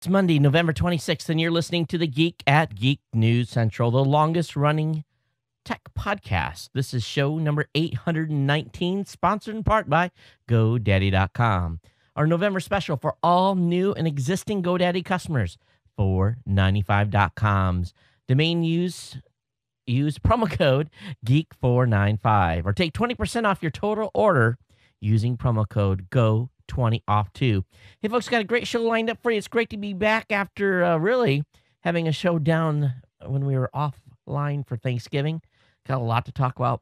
It's Monday, November 26th, and you're listening to The Geek at Geek News Central, the longest-running tech podcast. This is show number 819, sponsored in part by GoDaddy.com. Our November special for all new and existing GoDaddy customers, $4.95.com's. Domain use promo code GEEK495, or take 20% off your total order using promo code GO20 off too. Hey folks, got a great show lined up for you. It's great to be back after really having a show down when we were offline for Thanksgiving. Got a lot to talk about,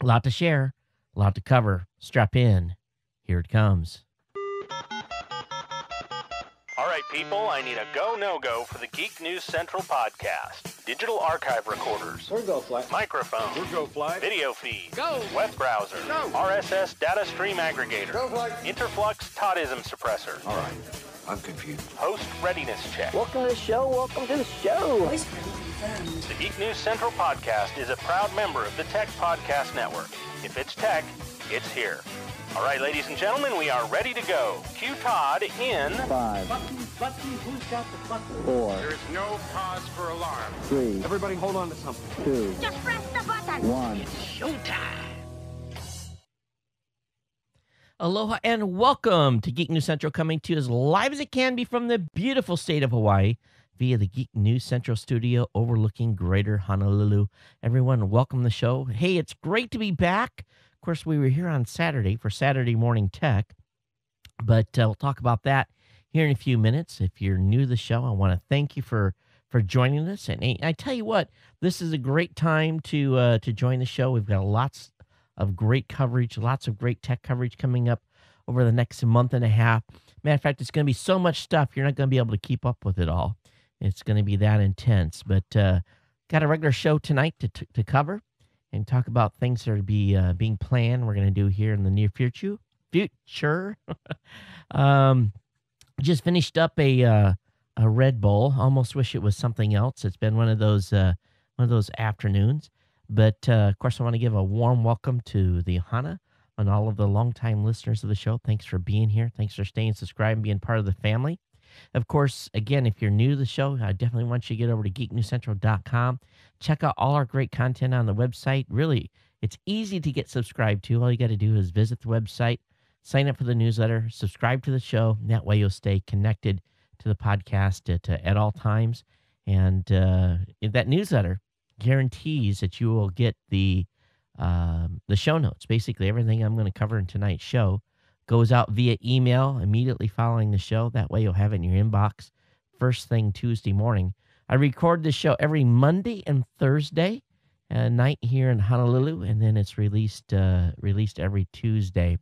a lot to share, a lot to cover. Strap in. Here it comes. All right, people, I need a go, no-go for the Geek News Central podcast. Digital archive recorders. We're go fly. Microphone. We're go fly. Video feed. Go. Web browser. Go. RSS data stream aggregator. Go fly. Interflux Toddism suppressor. All right, I'm confused. Host readiness check. Welcome to the show. Welcome to the show. The Geek News Central podcast is a proud member of the Tech Podcast Network. If it's tech, it's here. All right, ladies and gentlemen, we are ready to go. Cue Todd in 5, Button, who's got the button? 4, There is no cause for alarm. 3, Everybody hold on to something. 2, Just press the button. 1. Aloha and welcome to Geek News Central, coming to you as live as it can be from the beautiful state of Hawaii via the Geek News Central studio overlooking Greater Honolulu. Everyone, welcome to the show. Hey, it's great to be back. Of course, we were here on Saturday for Saturday Morning Tech, but we'll talk about that here in a few minutes. If you're new to the show, I want to thank you for joining us. And I tell you what, this is a great time to join the show. We've got lots of great coverage, lots of great tech coverage coming up over the next month and a half. Matter of fact, it's going to be so much stuff, you're not going to be able to keep up with it all. It's going to be that intense. But got a regular show tonight to cover and talk about things that are being planned. We're going to do here in the near future. Just finished up a Red Bull. Almost wish it was something else. It's been one of those afternoons. But of course, I want to give a warm welcome to the Hana and all of the longtime listeners of the show. Thanks for being here. Thanks for staying subscribed and being part of the family. Of course, again, if you're new to the show, I definitely want you to get over to geeknewscentral.com. Check out all our great content on the website. Really, it's easy to get subscribed to. All you got to do is visit the website, sign up for the newsletter, subscribe to the show. That way you'll stay connected to the podcast at all times. And that newsletter guarantees that you will get the show notes. Basically, everything I'm going to cover in tonight's show goes out via email immediately following the show. That way you'll have it in your inbox first thing Tuesday morning. I record this show every Monday and Thursday night here in Honolulu, and then it's released every Tuesday.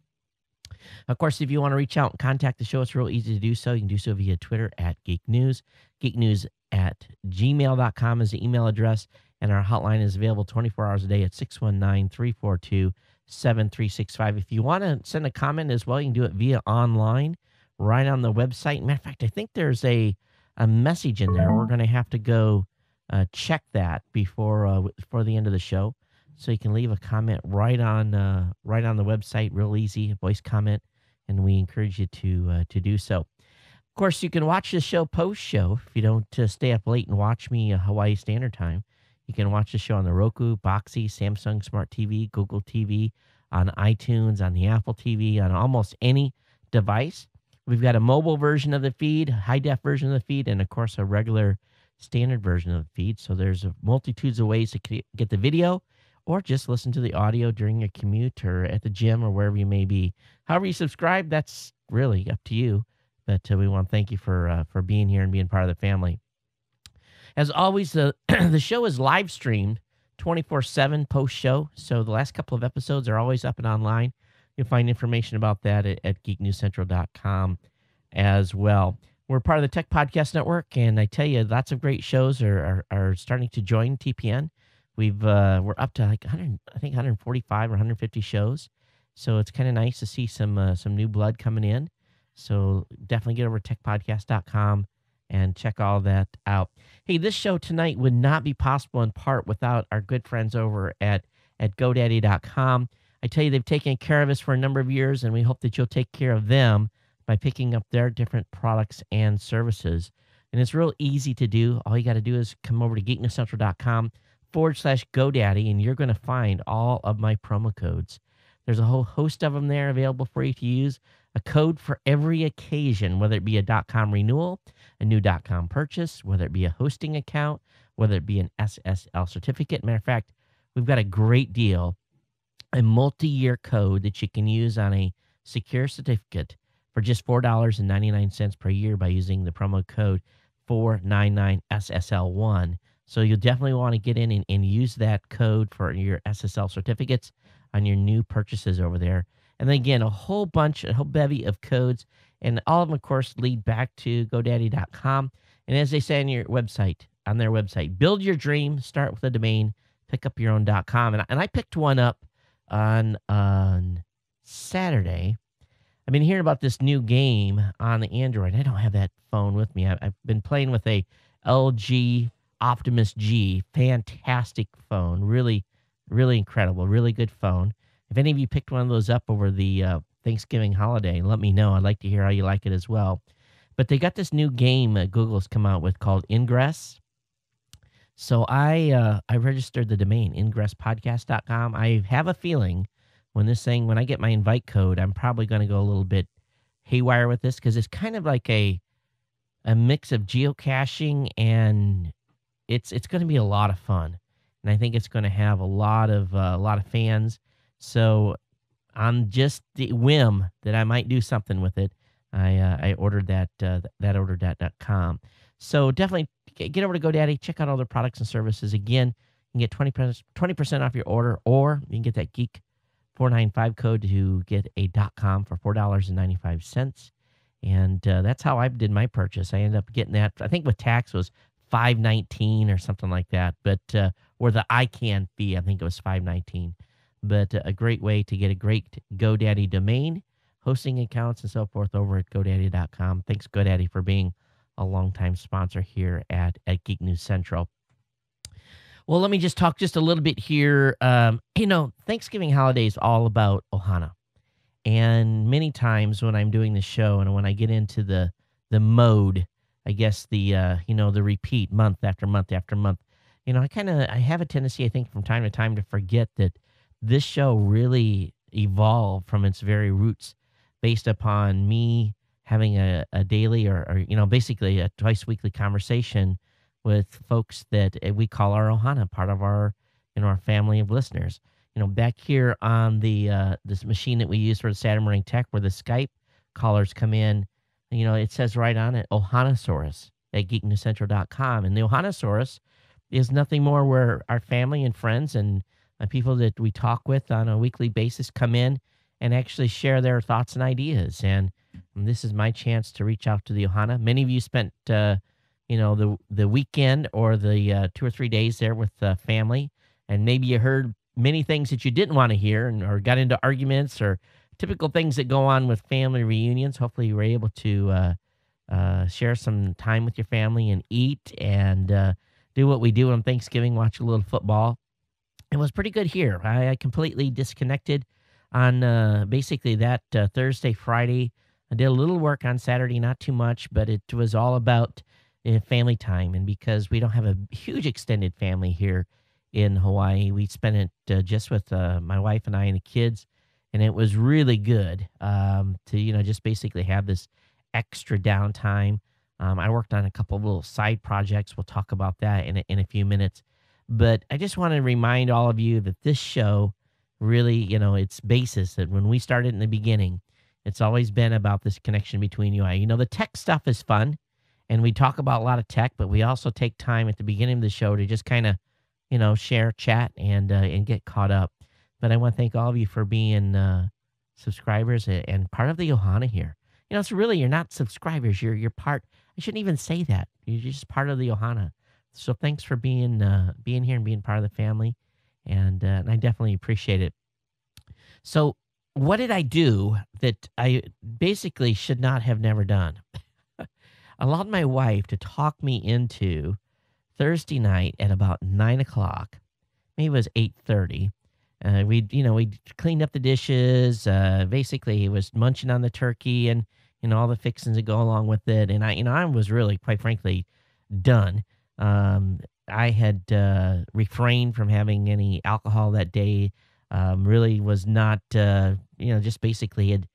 Of course, if you want to reach out and contact the show, it's real easy to do so. You can do so via Twitter at Geek News. geeknews@gmail.com is the email address, and our hotline is available 24 hours a day at 619-342-7365. If you want to send a comment as well, you can do it via online right on the website. Matter of fact, I think there's a message in there. We're going to have to go check that before the end of the show. So you can leave a comment right on the website, real easy, a voice comment, and we encourage you to do so. Of course, you can watch the show post-show if you don't stay up late and watch me Hawaii Standard Time. You can watch the show on the Roku, Boxy, Samsung Smart TV, Google TV, on iTunes, on the Apple TV, on almost any device. We've got a mobile version of the feed, high-def version of the feed, and, of course, a regular standard version of the feed. So there's multitudes of ways to get the video or just listen to the audio during your commute or at the gym or wherever you may be. However you subscribe, that's really up to you. But we want to thank you for being here and being part of the family. As always, the show is live streamed 24/7 post-show. So the last couple of episodes are always up and online. You'll find information about that at geeknewscentral.com as well. We're part of the Tech Podcast Network, and I tell you, lots of great shows are starting to join TPN. We're up to like 145 or 150 shows. So it's kind of nice to see some new blood coming in. So definitely get over to techpodcast.com and check all that out. Hey, this show tonight would not be possible in part without our good friends over at GoDaddy.com. I tell you, they've taken care of us for a number of years, and we hope that you'll take care of them by by picking up their different products and services. And it's real easy to do. All you got to do is come over to geeknewscentral.com/GoDaddy, and you're going to find all of my promo codes. There's a whole host of them there available for you to use. A code for every occasion, whether it be a .com renewal, a new .com purchase, whether it be a hosting account, whether it be an SSL certificate. Matter of fact, we've got a great deal, a multi-year code that you can use on a secure certificate for just $4.99 per year by using the promo code 499SSL1. So you'll definitely want to get in and use that code for your SSL certificates on your new purchases over there. And then again, a whole bevy of codes, and all of them, of course, lead back to GoDaddy.com. And as they say on their website, build your dream, start with a domain, pick up your own .com. And I picked one up on Saturday. I've been hearing about this new game on the Android. I don't have that phone with me. I've been playing with a LG Optimus G. Fantastic phone. Really, really incredible. Really good phone. If any of you picked one of those up over the Thanksgiving holiday, let me know. I'd like to hear how you like it as well. But they got this new game Google's come out with called Ingress. So I registered the domain, ingresspodcast.com. I have a feeling when I get my invite code, I'm probably going to go a little bit haywire with this because it's kind of like a mix of geocaching, and it's going to be a lot of fun. And I think it's going to have a lot of fans. So on just the whim that I might do something with it, I ordered that.com. So definitely get over to GoDaddy, check out all their products and services. Again, you can get 20% off your order, or you can get that Geek 495 code to get a .com for $4.95. And that's how I did my purchase. I ended up getting that, I think with tax was $5.19 or something like that. But or the ICANN fee, I think it was $5.19. But a great way to get a great GoDaddy domain, hosting accounts, and so forth over at GoDaddy.com. Thanks, GoDaddy, for being a longtime sponsor here at Geek News Central. Well, let me just talk just a little bit here. Thanksgiving holiday is all about Ohana. And many times when I'm doing the show and when I get into the mode, I guess the repeat month after month after month, I have a tendency, I think, from time to time to forget that this show really evolved from its very roots based upon me having a daily or basically a twice weekly conversation with folks that we call our Ohana, part of our family of listeners. Back here on the this machine that we use for the Saturday Morning Tech, where the Skype callers come in, it says right on it, Ohanasaurus at geeknewscentral.com. And the Ohanasaurus is nothing more where our family and friends and people that we talk with on a weekly basis come in and actually share their thoughts and ideas. And this is my chance to reach out to the Ohana. Many of you spent, the weekend or the 2 or 3 days there with family, and maybe you heard many things that you didn't want to hear or got into arguments or typical things that go on with family reunions. Hopefully you were able to share some time with your family and eat and do what we do on Thanksgiving, watch a little football. It was pretty good here. I completely disconnected on basically that Thursday, Friday. I did a little work on Saturday, not too much, but it was all about family time. And because we don't have a huge extended family here in Hawaii, we spent it just with my wife and I and the kids. And it was really good to, just basically have this extra downtime. I worked on a couple of little side projects. We'll talk about that in a few minutes. But I just want to remind all of you that this show really, its basis, that when we started in the beginning, it's always been about this connection between you and I. The tech stuff is fun, and we talk about a lot of tech, but we also take time at the beginning of the show to just kind of, share, chat, and get caught up. But I want to thank all of you for being subscribers and part of the Ohana here. It's really, you're not subscribers. You're part. I shouldn't even say that. You're just part of the Ohana. So thanks for being here and being part of the family, and I definitely appreciate it. So what did I do that I basically should not have never done? Allowed my wife to talk me into Thursday night at about 9 o'clock. Maybe it was 8:30. We cleaned up the dishes. Basically, he was munching on the turkey, and all the fixings that go along with it. And I was really, quite frankly, done. I had refrained from having any alcohol that day. Really was not, just basically had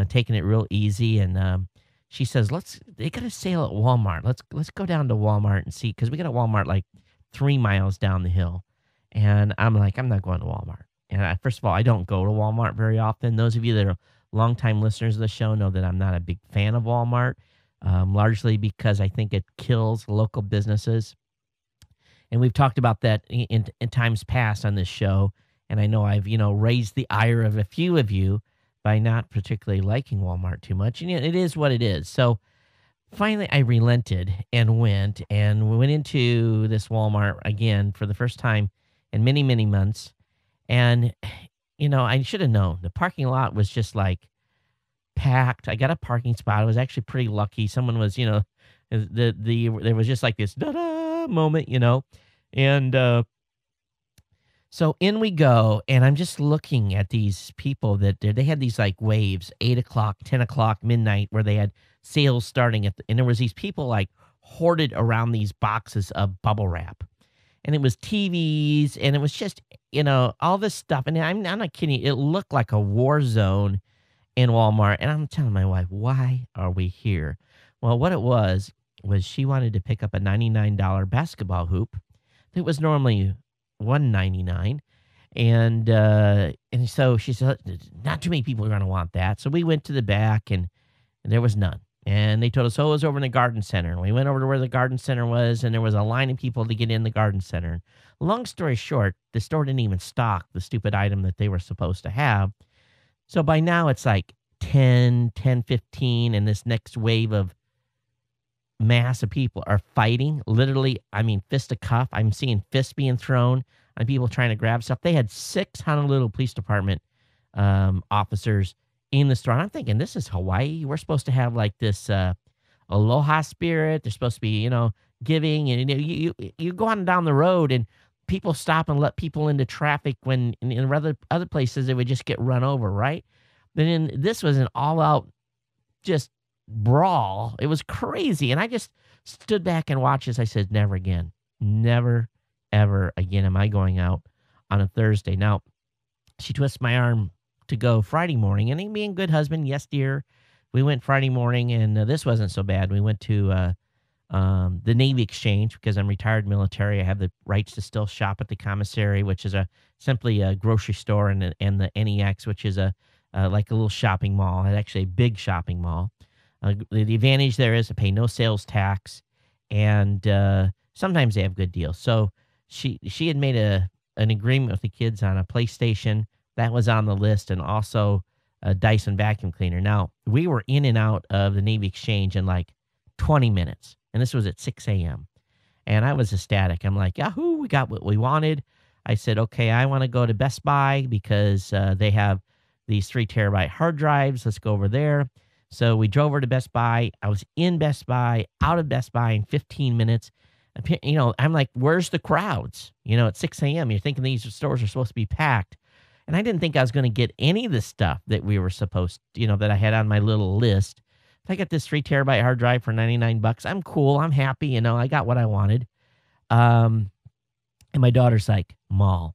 taken it real easy. And she says, they got a sale at Walmart. Let's go down to Walmart and see, because we got a Walmart like 3 miles down the hill. And I'm like, I'm not going to Walmart. And first of all, I don't go to Walmart very often. Those of you that are longtime listeners of the show know that I'm not a big fan of Walmart, largely because I think it kills local businesses. And we've talked about that in times past on this show. And I know I've, raised the ire of a few of you by not particularly liking Walmart too much. And it is what it is. So finally, I relented and went into this Walmart again for the first time in many, many months. And, I should have known. The parking lot was just like packed. I got a parking spot. I was actually pretty lucky. Someone was, there was just like this da-da moment, And so in we go, and I'm just looking at these people that they had these like waves, 8 o'clock, 10 o'clock, midnight, where they had sales starting and there was these people like hoarded around these boxes of bubble wrap. And it was TVs, and it was just, all this stuff. And I'm not kidding. It looked like a war zone in Walmart. And I'm telling my wife, why are we here? Well, what it was she wanted to pick up a $99 basketball hoop that was normally $199. And so she said, not too many people are going to want that. So we went to the back, and there was none. And they told us, it was over in the garden center. And we went over to where the garden center was, and there was a line of people to get in the garden center. Long story short, the store didn't even stock the stupid item that they were supposed to have. So by now it's like 10, 15, and this next wave of mass of people are fighting. Literally, fist to cuff. I'm seeing fists being thrown and people trying to grab stuff. They had 6 Honolulu Police Department officers in the store. And I'm thinking, this is Hawaii. We're supposed to have like this aloha spirit. They're supposed to be, giving. And you go on down the road, and people stop and let people into traffic when in other places they would just get run over, right? But this was an all-out just brawl. It was crazy. And I just stood back and watched as I said, never again. Never, ever again am I going out on a Thursday. Now, she twists my arm to go Friday morning, and being a good husband, yes, dear, we went Friday morning, and this wasn't so bad. We went to the Navy Exchange because I'm retired military. I have the rights to still shop at the commissary, which is simply a grocery store, and the NEX, which is like a little shopping mall. It's actually a big shopping mall. The advantage there is to pay no sales tax, and sometimes they have good deals. So she had made an agreement with the kids on a PlayStation. That was on the list, and also a Dyson vacuum cleaner. Now, we were in and out of the Navy Exchange in like 20 minutes, and this was at 6 a.m. And I was ecstatic. I'm like, yahoo, we got what we wanted. I said, okay, I want to go to Best Buy because they have these 3 terabyte hard drives. Let's go over there. So we drove over to Best Buy. I was in Best Buy, out of Best Buy in 15 minutes. I'm like, where's the crowds? At 6 a.m., you're thinking these stores are supposed to be packed. And I didn't think I was going to get any of the stuff that we were supposed to, that I had on my little list. If I got this 3 terabyte hard drive for $99, I'm cool. I'm happy. I got what I wanted. And my daughter's like, mall,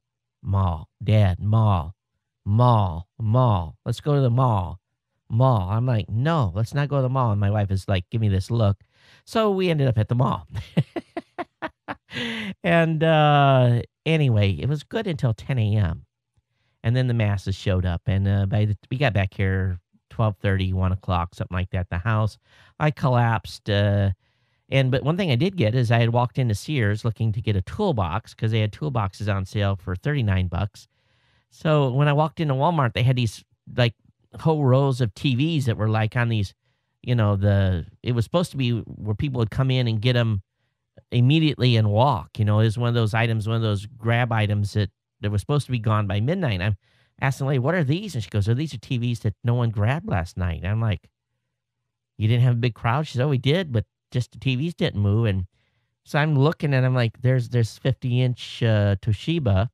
dad, mall. Let's go to the mall. I'm like, no, let's not go to the mall. And my wife is like, give me this look. So we ended up at the mall. And anyway, it was good until 10 a.m. And then the masses showed up. And we got back here 12:30, 1 o'clock, something like that, at the house. I collapsed. But one thing I did get is I had walked into Sears looking to get a toolbox because they had toolboxes on sale for $39. So when I walked into Walmart, they had these like whole rows of TVs that were like on these, it was supposed to be where people would come in and get them immediately and walk. It was one of those items, one of those grab items that was supposed to be gone by midnight. I'm asking the lady, what are these? And she goes, these are TVs that no one grabbed last night. And I'm like, you didn't have a big crowd? She said, oh, we did, but just the TVs didn't move. And so I'm looking and I'm like, there's 50-inch Toshiba.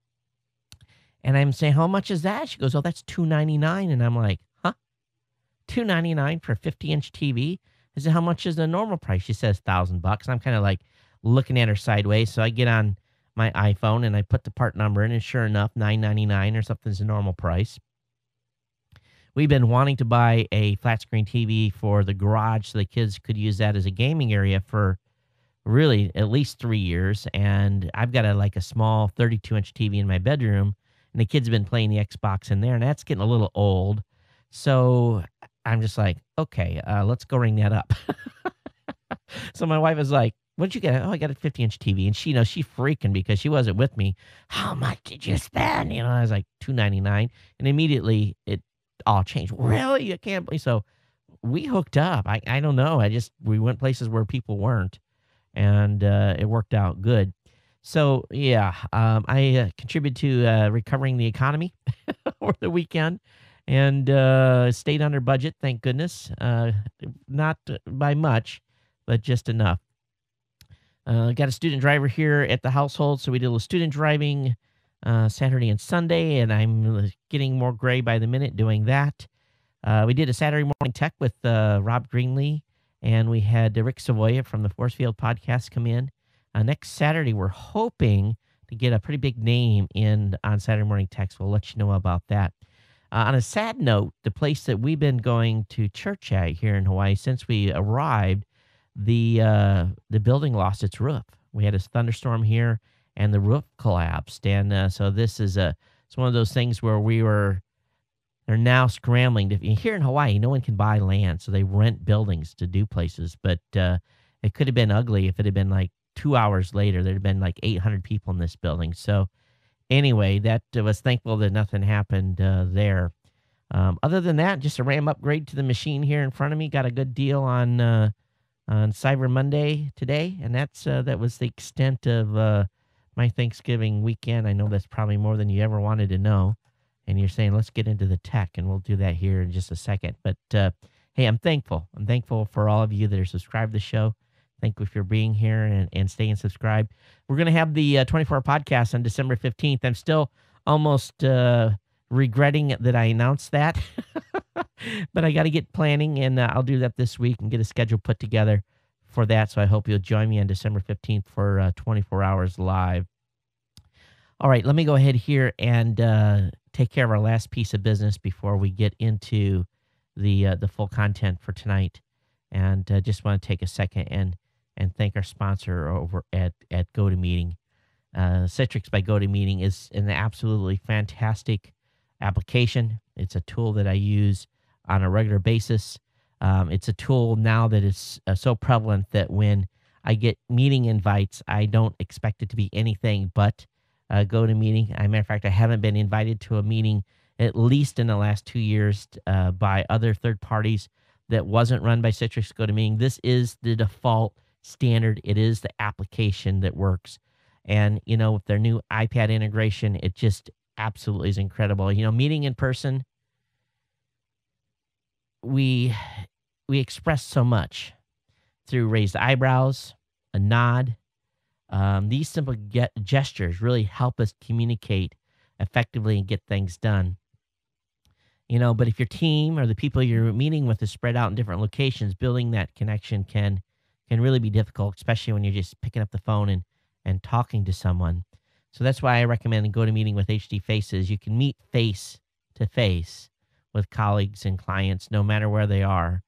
And I'm saying, how much is that? She goes, oh, that's $299. And I'm like, huh? $299 for a 50-inch TV. I said, how much is the normal price? She says $1,000. I'm kind of like looking at her sideways. So I get on my iPhone and I put the part number in, and sure enough, $999 or something is the normal price. We've been wanting to buy a flat screen TV for the garage so the kids could use that as a gaming area for really at least 3 years. And I've got a small 32-inch TV in my bedroom, and the kids have been playing the Xbox in there, and that's getting a little old. So I'm just like, okay, let's go ring that up. So my wife is like, what'd you get? Oh, I got a 50-inch TV. And she she's freaking because she wasn't with me. How much did you spend? I was like, $299. And immediately it all changed. Really? I can't believe. So we hooked up. I don't know. We went places where people weren't, and it worked out good. So yeah, I contributed to recovering the economy over the weekend, and stayed under budget, thank goodness. Not by much, but just enough. Got a student driver here at the household, so we did a little student driving Saturday and Sunday, and I'm getting more gray by the minute doing that. We did a Saturday morning tech with Rob Greenlee, and we had Rick Savoya from the Force Field podcast come in. Next Saturday, we're hoping to get a pretty big name on Saturday morning tech, so we'll let you know about that. On a sad note, the place that we've been going to church at here in Hawaii since we arrived, the building lost its roof. We had a thunderstorm here, and the roof collapsed. And so this is it's one of those things where they're now scrambling. Here in Hawaii, no one can buy land, so they rent buildings to do places. But it could have been ugly if it had been like 2 hours later. There'd have been like 800 people in this building. So anyway, that was thankful that nothing happened there. Other than that, just a RAM upgrade to the machine here in front of me. Got a good deal on Cyber Monday today, and that was the extent of my Thanksgiving weekend. I know that's probably more than you ever wanted to know, and you're saying, let's get into the tech, and we'll do that here in just a second. But hey, I'm thankful. I'm thankful for all of you that are subscribed to the show. Thank you for being here and staying subscribed. We're going to have the 24-hour podcast on December 15th. I'm still almost regretting that I announced that, but I got to get planning, and I'll do that this week and get a schedule put together for that. So I hope you'll join me on December 15th for 24 hours live. All right, let me go ahead here and take care of our last piece of business before we get into the full content for tonight. And just want to take a second and thank our sponsor over at GoToMeeting. Citrix by GoToMeeting is an absolutely fantastic application. It's a tool that I use on a regular basis. It's a tool now that is so prevalent that when I get meeting invites, I don't expect it to be anything but GoToMeeting. As a matter of fact, I haven't been invited to a meeting, at least in the last 2 years, by other third parties that wasn't run by Citrix GoToMeeting. This is the default standard. It is the application that works. And, with their new iPad integration, it just absolutely is incredible. Meeting in person, we express so much through raised eyebrows, a nod. These simple gestures really help us communicate effectively and get things done. But if your team or the people you're meeting with is spread out in different locations, building that connection can really be difficult, especially when you're just picking up the phone and talking to someone. So that's why I recommend GoToMeeting with HD Faces. You can meet face to face with colleagues and clients no matter where they are.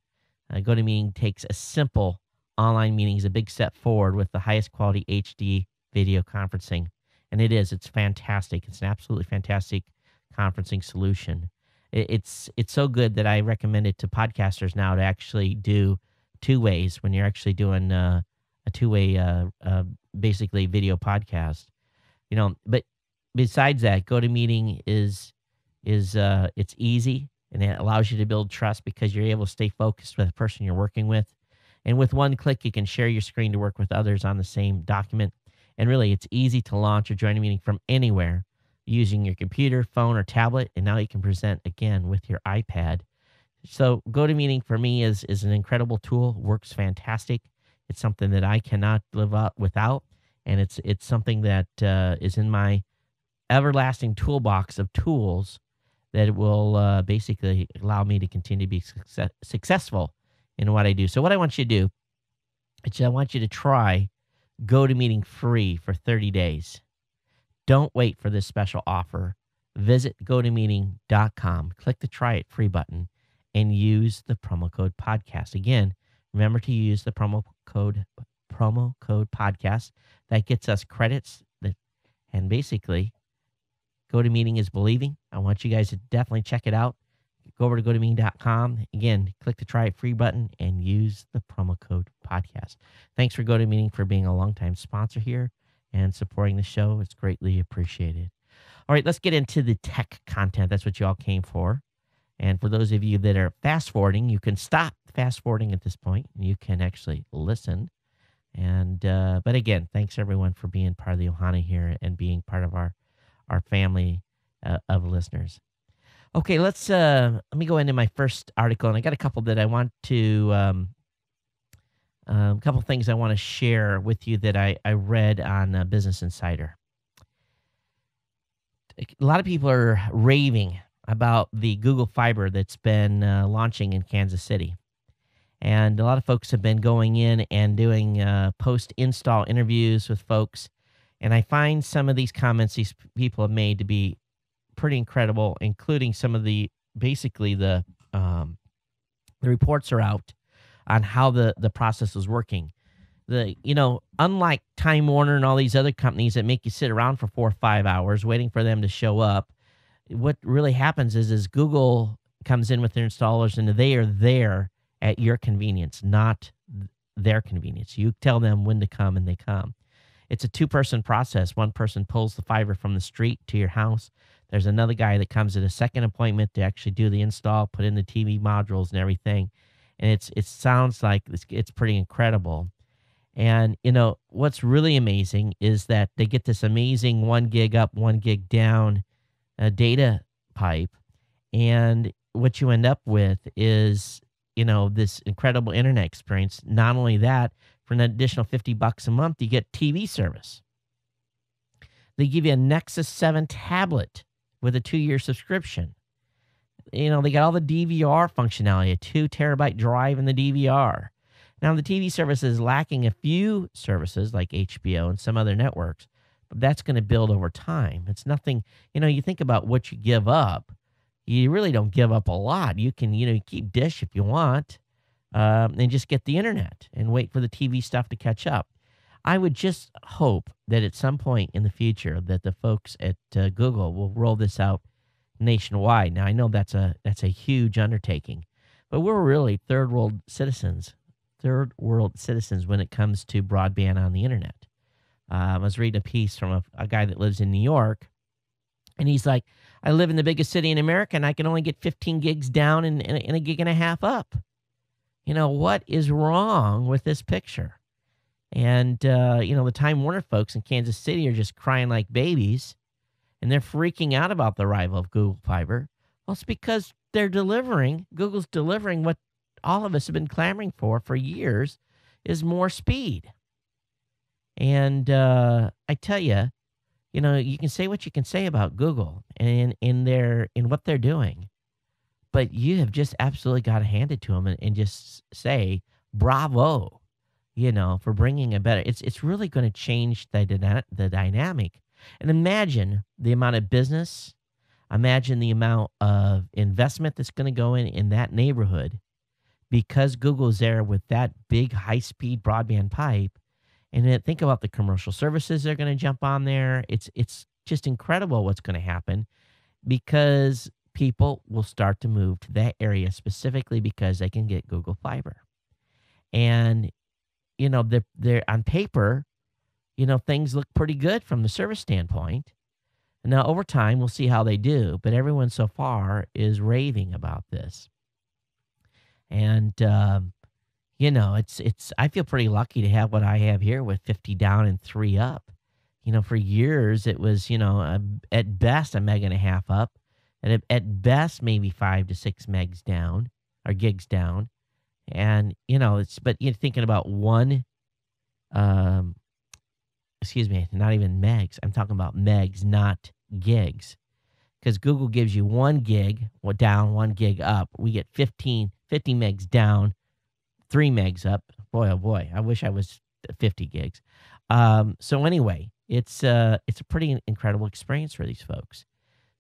GoToMeeting takes a simple online meeting as a big step forward with the highest quality HD video conferencing. And it's fantastic. It's an absolutely fantastic conferencing solution. It's so good that I recommend it to podcasters now to actually do two ways when you're actually doing a two-way, basically video podcast. But besides that, GoToMeeting is it's easy, and it allows you to build trust because you're able to stay focused with the person you're working with. And with one click, you can share your screen to work with others on the same document. And really, it's easy to launch or join a meeting from anywhere using your computer, phone, or tablet. And now you can present again with your iPad. So GoToMeeting for me is an incredible tool. Works fantastic. It's something that I cannot live up without. And it's something that is in my everlasting toolbox of tools that will basically allow me to continue to be successful in what I do. So what I want you to do is I want you to try GoToMeeting free for 30 days. Don't wait for this special offer. Visit GoToMeeting.com, click the Try It Free button, and use the promo code podcast. Again, remember to use the promo code podcast. That gets us credits. And basically, GoToMeeting is believing. I want you guys to definitely check it out. Go over to GoToMeeting.com. Again, click the Try It Free button and use the promo code podcast. Thanks for GoToMeeting for being a longtime sponsor here and supporting the show. It's greatly appreciated. All right, let's get into the tech content. That's what you all came for. And for those of you that are fast forwarding, you can stop fast forwarding at this point. You can actually listen. And but again, thanks everyone for being part of the Ohana here and being part of our family of listeners. Okay, let me go into my first article, and I got a couple that I want to a couple things I want to share with you that I read on Business Insider. A lot of people are raving about the Google Fiber that's been launching in Kansas City. And a lot of folks have been going in and doing post-install interviews with folks. And I find some of these comments these people have made to be pretty incredible, including some of the reports are out on how the process is working. Unlike Time Warner and all these other companies that make you sit around for 4 or 5 hours waiting for them to show up, what really happens is Google comes in with their installers and they are there at your convenience, not their convenience. You tell them when to come and they come. It's a two-person process. One person pulls the fiber from the street to your house. There's another guy that comes at a second appointment to actually do the install, put in the TV modules and everything. And it sounds like it's pretty incredible. And, what's really amazing is that they get this amazing 1 gig up, 1 gig down data pipe. And what you end up with is, this incredible internet experience. Not only that, for an additional $50 a month, you get TV service. They give you a Nexus 7 tablet with a 2-year subscription. They got all the DVR functionality, a 2 terabyte drive in the DVR. Now, the TV service is lacking a few services like HBO and some other networks, but that's going to build over time. It's nothing, you think about what you give up. You really don't give up a lot. You can, keep Dish if you want, and just get the internet and wait for the TV stuff to catch up. I would just hope that at some point in the future that the folks at Google will roll this out nationwide. Now, I know that's a huge undertaking, but we're really third world citizens when it comes to broadband on the internet. I was reading a piece from a guy that lives in New York, and he's like, I live in the biggest city in America, and I can only get 15 gigs down and a gig and a half up. What is wrong with this picture? And, the Time Warner folks in Kansas City are just crying like babies, and they're freaking out about the arrival of Google Fiber. Well, it's because Google's delivering what all of us have been clamoring for years, is more speed. And I tell you, you can say what you can say about Google and in what they're doing, but you have just absolutely got to hand it to them and just say bravo, for bringing a better. It's really going to change the dynamic. And imagine the amount of business, imagine the amount of investment that's going to go in that neighborhood because Google's there with that big high-speed broadband pipe. And then think about the commercial services that are going to jump on there. It's just incredible what's going to happen because people will start to move to that area specifically because they can get Google Fiber. And, they're on paper, things look pretty good from the service standpoint. Now, over time, we'll see how they do, but everyone so far is raving about this. And, I feel pretty lucky to have what I have here with 50 down and 3 up. For years, it was, at best a meg and a half up, and at best maybe 5 to 6 megs down or gigs down. And, but you're thinking about not even megs. I'm talking about megs, not gigs. because Google gives you 1 gig down, 1 gig up. We get 50 megs down, 3 megs up. Boy, oh boy, I wish I was 50 gigs. So anyway, it's a pretty incredible experience for these folks.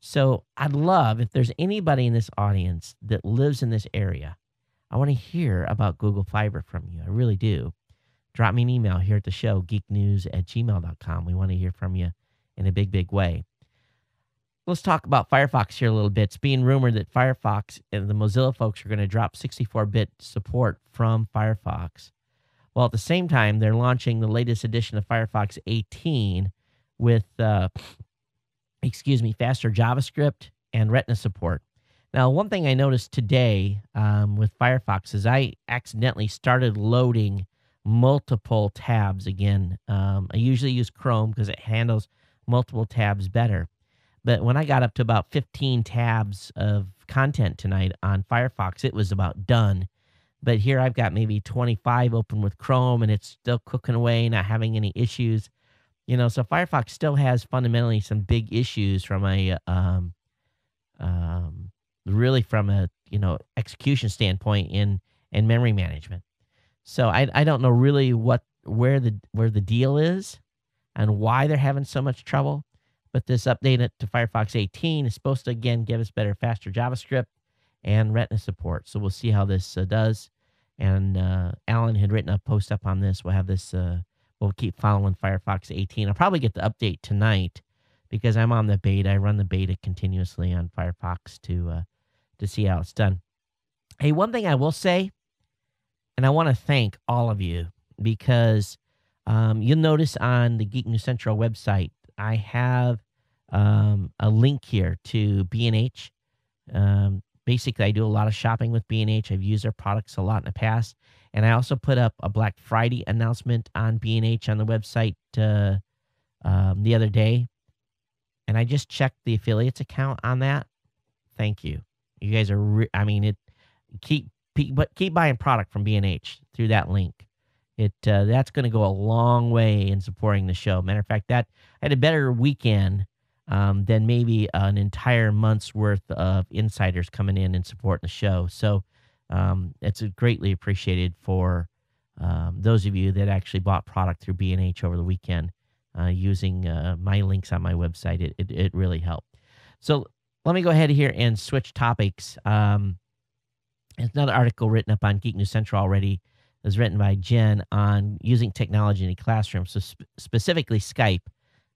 So I'd love, if there's anybody in this audience that lives in this area, I want to hear about Google Fiber from you. I really do. Drop me an email here at the show, geeknews@gmail.com. We want to hear from you in a big, big way. Let's talk about Firefox here a little bit. It's being rumored that Firefox and the Mozilla folks are going to drop 64-bit support from Firefox. Well, at the same time, they're launching the latest edition of Firefox 18 with, faster JavaScript and Retina support. Now, one thing I noticed today with Firefox is I accidentally started loading multiple tabs again. I usually use Chrome because it handles multiple tabs better. But when I got up to about 15 tabs of content tonight on Firefox, it was about done. But here I've got maybe 25 open with Chrome, and it's still cooking away, not having any issues. So Firefox still has fundamentally some big issues from a execution standpoint in memory management. So I don't know really where the deal is and why they're having so much trouble. But this update to Firefox 18 is supposed to, again, give us better, faster JavaScript and Retina support. So we'll see how this does. And Alan had written a post up on this. We'll have this. We'll keep following Firefox 18. I'll probably get the update tonight because I'm on the beta. I run the beta continuously on Firefox to see how it's done. Hey, one thing I will say, and I want to thank all of you because you'll notice on the Geek News Central website, I have a link here to B&H. Basically, I do a lot of shopping with B&H. I've used their products a lot in the past. And I also put up a Black Friday announcement on B&H on the website the other day. And I just checked the affiliates account on that. Thank you. You guys are, keep buying product from B&H through that link. That's going to go a long way in supporting the show. Matter of fact, that I had a better weekend than maybe an entire month's worth of insiders coming in and supporting the show. So it's greatly appreciated for those of you that actually bought product through B&H over the weekend using my links on my website. It really helped. So let me go ahead here and switch topics. There's another article written up on Geek News Central already. It was written by Jen on using technology in a classroom, so specifically Skype,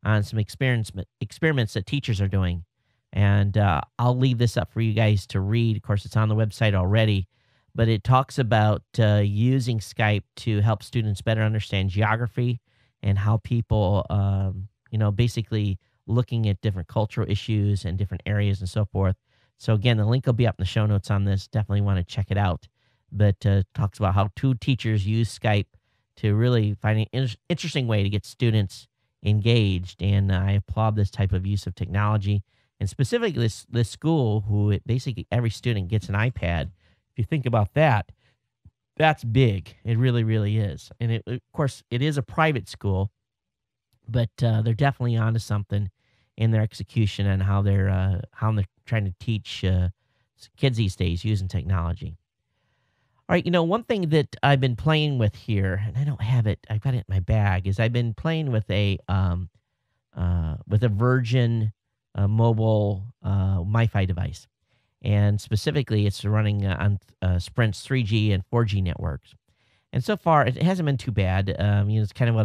on some experiments that teachers are doing. And I'll leave this up for you guys to read. Of course, it's on the website already, but it talks about using Skype to help students better understand geography and how people, basically looking at different cultural issues and different areas and so forth. So again, the link will be up in the show notes on this. Definitely want to check it out. But talks about how 2 teachers use Skype to really find an interesting way to get students engaged. And I applaud this type of use of technology. And specifically this school, who basically every student gets an iPad. If you think about that, that's big. It really, really is. And of course, it is a private school, but they're definitely onto something in their execution and how they're trying to teach kids these days using technology. All right, one thing that I've been playing with here, and I don't have it, I've got it in my bag, is I've been playing with a Virgin mobile MiFi device. And specifically, it's running on Sprint's 3G and 4G networks. And so far, it hasn't been too bad. It's kind of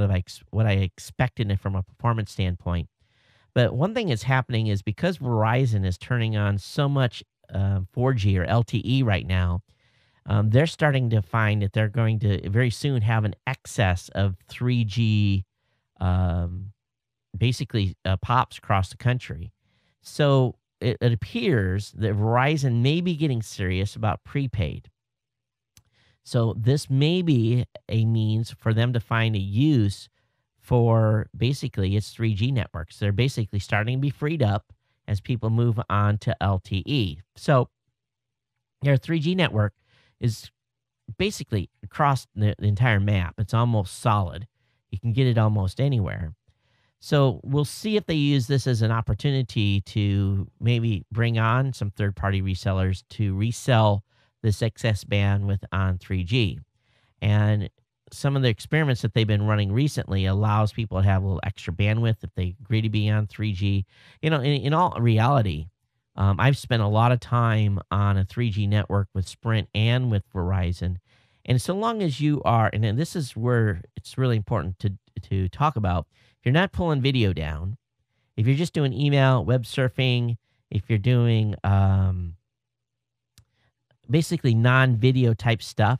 what I expected from a performance standpoint. But one thing that's happening is because Verizon is turning on so much 4G or LTE right now, they're starting to find that they're going to very soon have an excess of 3G pops across the country. So it appears that Verizon may be getting serious about prepaid. So this may be a means for them to find a use for basically its 3G networks. They're basically starting to be freed up as people move on to LTE. So their 3G network is basically across the entire map. It's almost solid. You can get it almost anywhere. So we'll see if they use this as an opportunity to maybe bring on some third-party resellers to resell this excess bandwidth on 3G. And some of the experiments that they've been running recently allows people to have a little extra bandwidth if they agree to be on 3G. In all reality, I've spent a lot of time on a 3G network with Sprint and with Verizon. And so long as you are, and then this is where it's really important to talk about, if you're not pulling video down, if you're just doing email, web surfing, if you're doing basically non-video type stuff,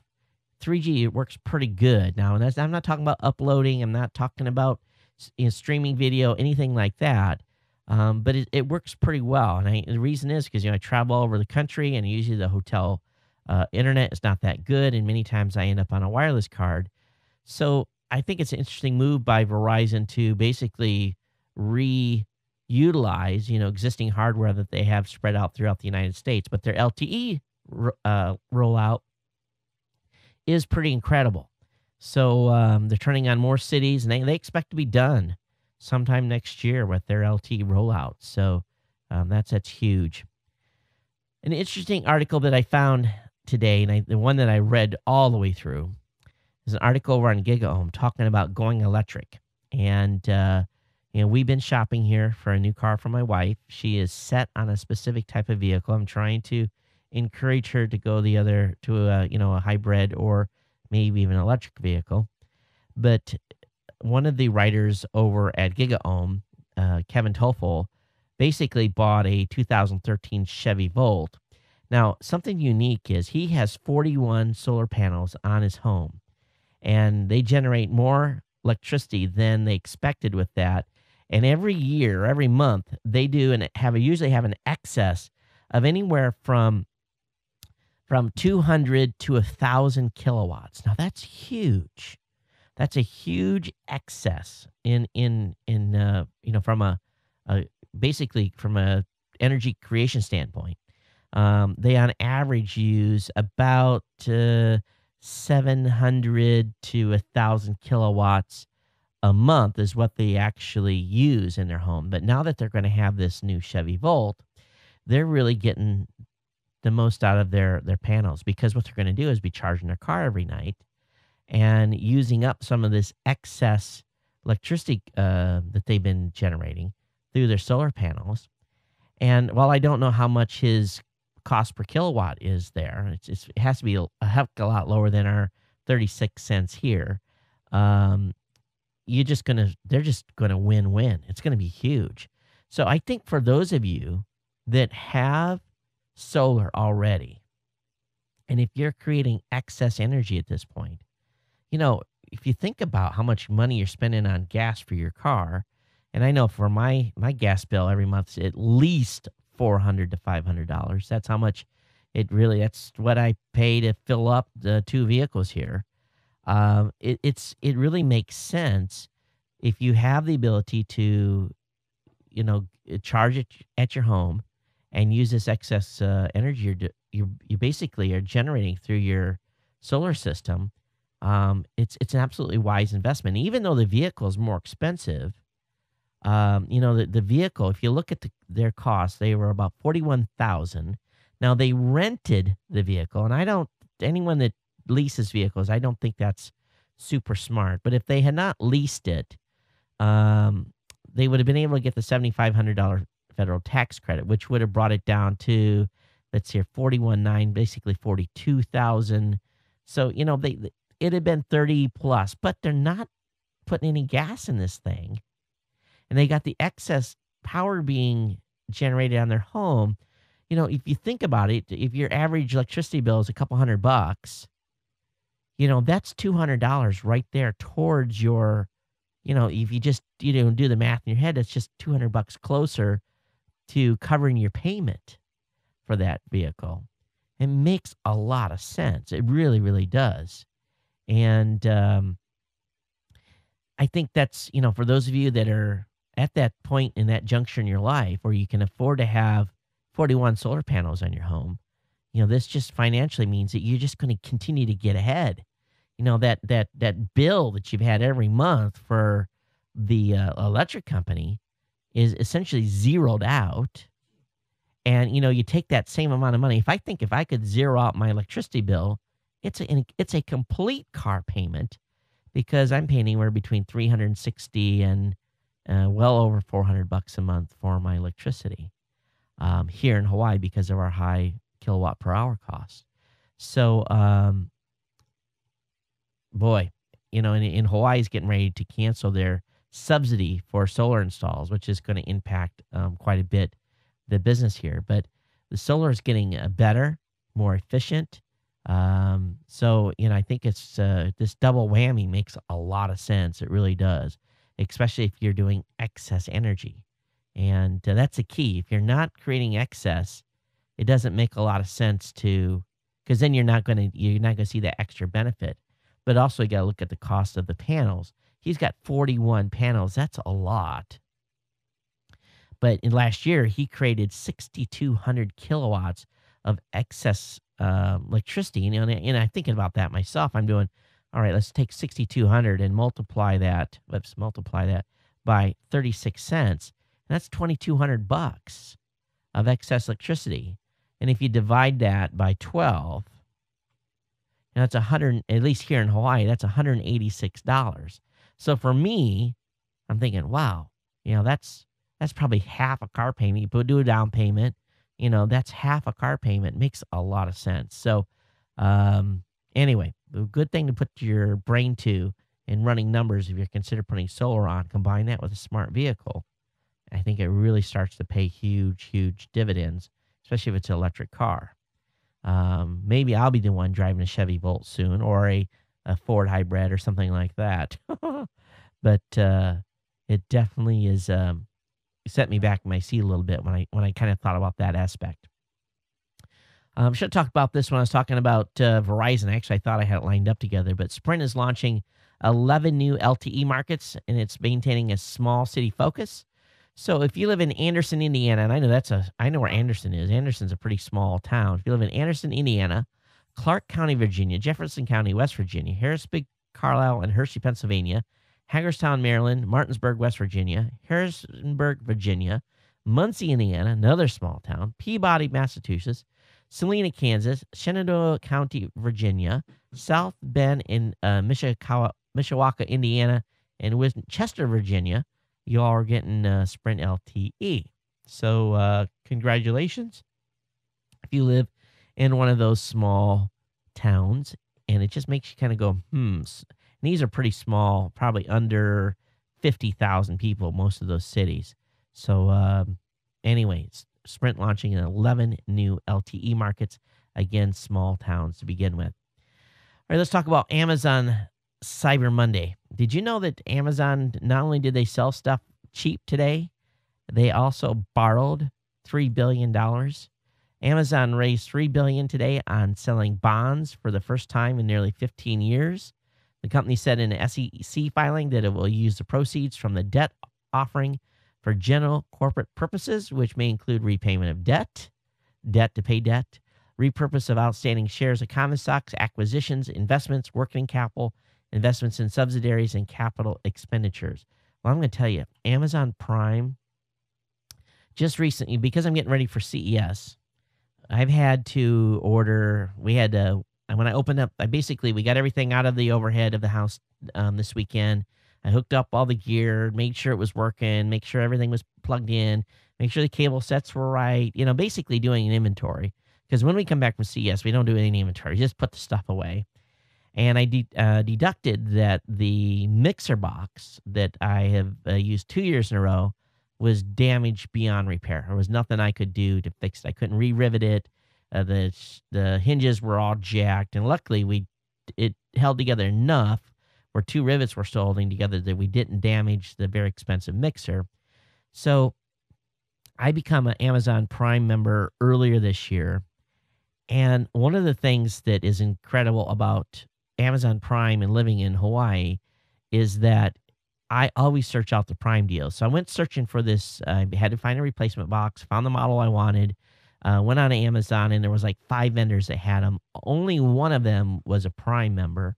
3G, it works pretty good. Now, and I'm not talking about uploading. I'm not talking about streaming video, anything like that. But it works pretty well. And the reason is because I travel all over the country, and usually the hotel internet is not that good, and many times I end up on a wireless card. So I think it's an interesting move by Verizon to basically reutilize existing hardware that they have spread out throughout the United States. But their LTE rollout is pretty incredible. So they're turning on more cities, and they expect to be done sometime next year with their LTE rollout. So that's huge. An interesting article that I found today, and the one that I read all the way through, is an article over on GigaOhm talking about going electric. And we've been shopping here for a new car for my wife. She is set on a specific type of vehicle. I'm trying to encourage her to go a hybrid or maybe even an electric vehicle. But one of the writers over at GigaOhm, Kevin Toffel, basically bought a 2013 Chevy Volt. Now, something unique is he has 41 solar panels on his home, and they generate more electricity than they expected with that. And every year, every month, they do and usually have an excess of anywhere from 200 to 1,000 kilowatts. Now, that's huge. That's a huge excess from basically from a energy creation standpoint. They on average use about 700 to 1,000 kilowatts a month is what they actually use in their home. But now that they're going to have this new Chevy Volt, they're really getting the most out of their panels, because what they're going to do is be charging their car every night and using up some of this excess electricity that they've been generating through their solar panels. And while I don't know how much his cost per kilowatt is there, it has to be a heck of a lot lower than our 36 cents here. They're just gonna win-win. It's gonna be huge. So I think for those of you that have solar already, and if you're creating excess energy at this point, if you think about how much money you're spending on gas for your car, and I know for my gas bill every month is at least $400 to $500. That's how much that's what I pay to fill up the two vehicles here. It really makes sense if you have the ability to, charge it at your home and use this excess energy you basically are generating through your solar system. It's an absolutely wise investment. Even though the vehicle is more expensive, the vehicle, if you look at their costs, they were about $41,000. Now they rented the vehicle, and anyone that leases vehicles, I don't think that's super smart. But if they had not leased it, they would have been able to get the $7,500 federal tax credit, which would have brought it down to, let's see, 41,900, basically 42,000. So it had been 30 plus, but they're not putting any gas in this thing, and they got the excess power being generated on their home. If you think about it, if your average electricity bill is a couple $100, that's $200 right there towards your, if you just, do the math in your head, it's just $200 closer to covering your payment for that vehicle. It makes a lot of sense. It really, really does. And I think that's, for those of you that are at that point in that juncture in your life where you can afford to have 41 solar panels on your home, this just financially means that you're just going to continue to get ahead. That bill that you've had every month for the electric company is essentially zeroed out. And, you take that same amount of money. If I could zero out my electricity bill, it's a complete car payment because I'm paying anywhere between 360 and well over $400 a month for my electricity here in Hawaii because of our high kilowatt per hour cost. So, boy, in Hawaii's getting ready to cancel their subsidy for solar installs, which is going to impact quite a bit the business here. But the solar is getting better, more efficient. So, I think it's this double whammy makes a lot of sense. It really does, especially if you're doing excess energy. And that's the key. If you're not creating excess, it doesn't make a lot of sense because then you're not going to see that extra benefit. But also you got to look at the cost of the panels. He's got 41 panels. That's a lot. But in last year, he created 6,200 kilowatts of excess electricity. And I'm thinking about that myself. I'm doing, all right, let's take 6,200 and multiply that by 36 cents. And that's $2,200 of excess electricity. And if you divide that by 12, and that's 100, at least here in Hawaii, that's $186. So for me, I'm thinking, wow, that's probably half a car payment. You do a down payment, that's half a car payment. Makes a lot of sense. So anyway, a good thing to put your brain to in running numbers if you're considering putting solar on, combine that with a smart vehicle. I think it really starts to pay huge, huge dividends, especially if it's an electric car. Maybe I'll be the one driving a Chevy Volt soon or a Ford hybrid or something like that. But it definitely is set me back in my seat a little bit when I kind of thought about that aspect. Should have talked about this when I was talking about Verizon. Actually, I thought I had it lined up together, but Sprint is launching 11 new LTE markets, and it's maintaining a small city focus. So if you live in Anderson, Indiana, and I know where Anderson is. Anderson's a pretty small town. If you live in Anderson, Indiana, Clark County, Virginia, Jefferson County, West Virginia, Harrisburg, Carlisle, and Hershey, Pennsylvania, Hagerstown, Maryland, Martinsburg, West Virginia, Harrisonburg, Virginia, Muncie, Indiana, another small town, Peabody, Massachusetts, Salina, Kansas, Shenandoah County, Virginia, South Bend in Mishawaka, Indiana, and Winchester, Virginia. You all are getting Sprint LTE. So congratulations if you live in one of those small towns. And it just makes you kind of go, And these are pretty small, probably under 50,000 people, most of those cities. So anyways, Sprint launching in 11 new LTE markets. Again, small towns to begin with. All right, let's talk about Amazon Cyber Monday. Did you know that Amazon, not only did they sell stuff cheap today, they also borrowed $3 billion. Amazon raised $3 billion today on selling bonds for the first time in nearly 15 years. The company said in an SEC filing that it will use the proceeds from the debt offering for general corporate purposes, which may include repayment of debt to pay debt, repurpose of outstanding shares of common stocks, acquisitions, investments, working capital, investments in subsidiaries, and capital expenditures. Well, I'm going to tell you, Amazon Prime, just recently, because I'm getting ready for CES, I've had to order, when I opened up, we got everything out of the overhead of the house this weekend. I hooked up all the gear, made sure it was working, make sure everything was plugged in, make sure the cable sets were right, basically doing an inventory. Because when we come back from CES, we don't do any inventory, just put the stuff away. And I deducted that the mixer box that I have used 2 years in a row was damaged beyond repair. There was nothing I could do to fix it. I couldn't re-rivet it. The hinges were all jacked. And luckily, it held together enough where 2 rivets were still holding together that we didn't damage the very expensive mixer. So I become an Amazon Prime member earlier this year. And one of the things that is incredible about Amazon Prime and living in Hawaii is that I always search out the Prime deals. So I went searching for this. I had to find a replacement box, found the model I wanted, went on to Amazon, and there was like 5 vendors that had them. Only one of them was a Prime member.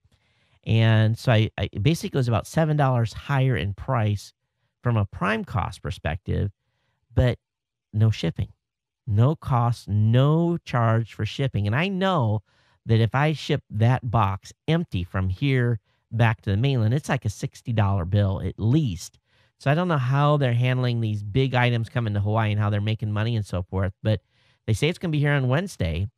And so I basically it was about $7 higher in price from a prime cost perspective, but no shipping, no cost, no charge for shipping. And I know that if I ship that box empty from here back to the mainland, it's like a $60 bill at least. So I don't know how they're handling these big items coming to Hawaii and how they're making money and so forth. But they say it's going to be here on Wednesday.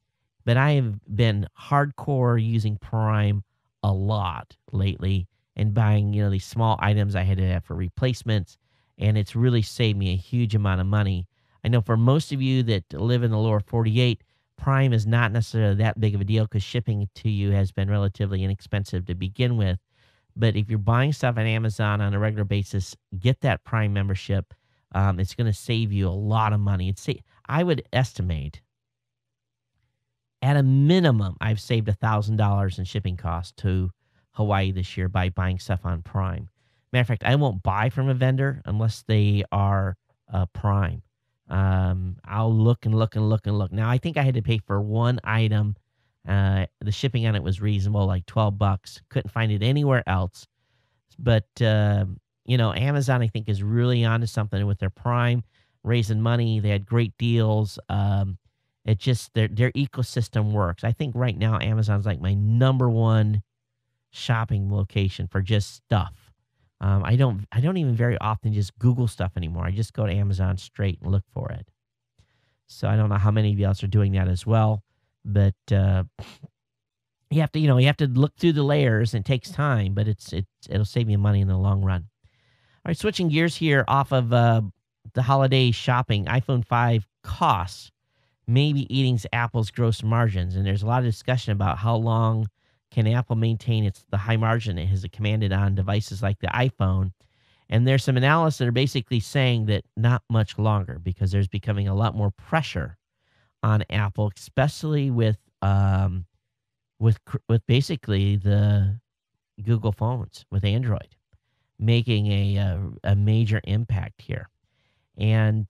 But I have been hardcore using Prime a lot lately and buying, these small items I had to have for replacements. And it's really saved me a huge amount of money. I know for most of you that live in the lower 48, Prime is not necessarily that big of a deal because shipping to you has been relatively inexpensive to begin with. But if you're buying stuff on Amazon on a regular basis, get that Prime membership. It's going to save you a lot of money. I would estimate, at a minimum, I've saved $1,000 in shipping costs to Hawaii this year by buying stuff on Prime. Matter of fact, I won't buy from a vendor unless they are Prime. I'll look and look and look and look. Now, I think I had to pay for one item. The shipping on it was reasonable, like $12. Couldn't find it anywhere else. But, Amazon, I think, is really onto something with their Prime, raising money. They had great deals. It just, their ecosystem works. I think right now Amazon's like my number one shopping location for just stuff. I don't even very often just Google stuff anymore. I just go to Amazon straight and look for it. So I don't know how many of you else are doing that as well, but you have to look through the layers. And it takes time, but it'll save you money in the long run. All right, switching gears here off of the holiday shopping, iPhone 5 costs maybe eating Apple's gross margins, and there's a lot of discussion about how long can Apple maintain the high margin it has commanded on devices like the iPhone. And there's some analysis that are basically saying that not much longer because there's becoming a lot more pressure on Apple, especially with basically the Google phones with Android making a major impact here. And